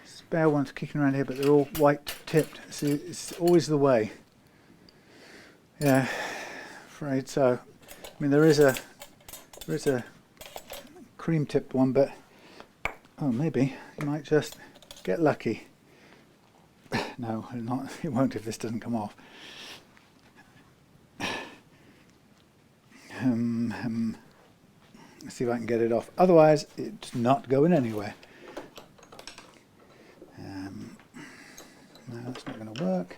S1: spare ones kicking around here, but they're all white-tipped. So it's always the way. Yeah, afraid so. I mean, there is a cream-tipped one, but oh, maybe you might just get lucky. No, not. It won't if this doesn't come off. Let's see if I can get it off. Otherwise, it's not going anywhere. No, that's not going to work.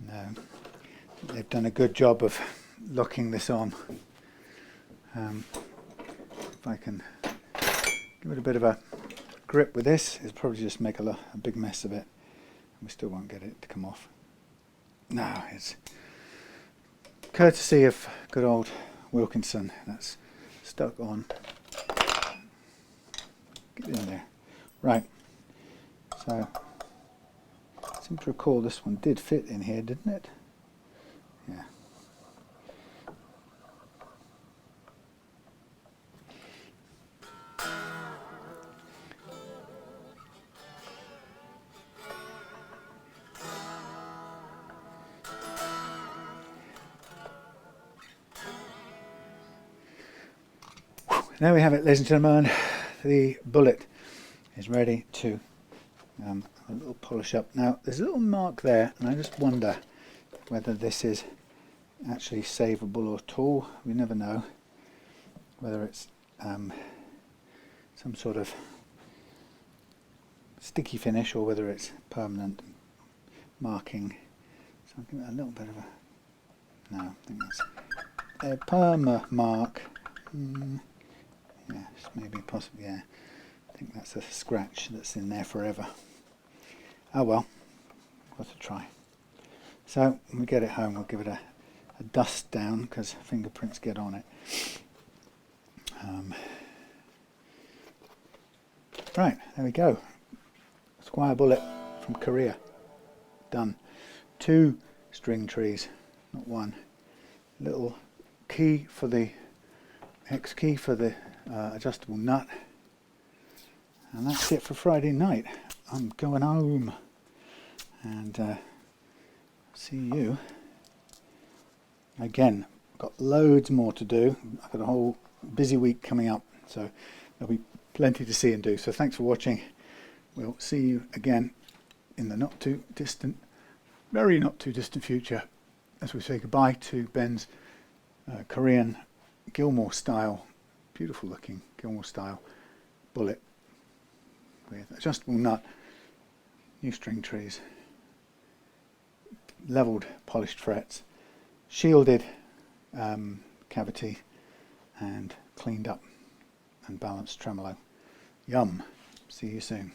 S1: No, they've done a good job of locking this on. If I can give it a bit of a grip with this, it'll probably just make a big mess of it. We still won't get it to come off. No, it's courtesy of good old Wilkinson. That's stuck on. Get in there. Right. So I seem to recall this one did fit in here, didn't it? Yeah. There we have it, ladies and gentlemen. The bullet is ready to a little polish up. Now there's a little mark there, and I just wonder whether this is actually savable at all. We never know whether it's some sort of sticky finish or whether it's permanent marking. So I'll give it a little bit of a, no, I think that's a perma mark. Yes, maybe possibly, yeah. I think that's a scratch that's in there forever. Oh well, worth a try. So when we get it home, we'll give it a dust down because fingerprints get on it. Right, there we go. Squier Bullet from Korea. Done. 2 string trees, not one. Little key for the hex key for the adjustable nut, and that's it for Friday night. I'm going home. and see you again. I've got loads more to do. I've got a whole busy week coming up, so there'll be plenty to see and do. So thanks for watching. We'll see you again in the not too distant, very not too distant future, as we say goodbye to Ben's Korean Gilmour style, beautiful looking Gilmour style bullet with adjustable nut, new string trees, leveled polished frets, shielded cavity, and cleaned up and balanced tremolo. Yum. See you soon.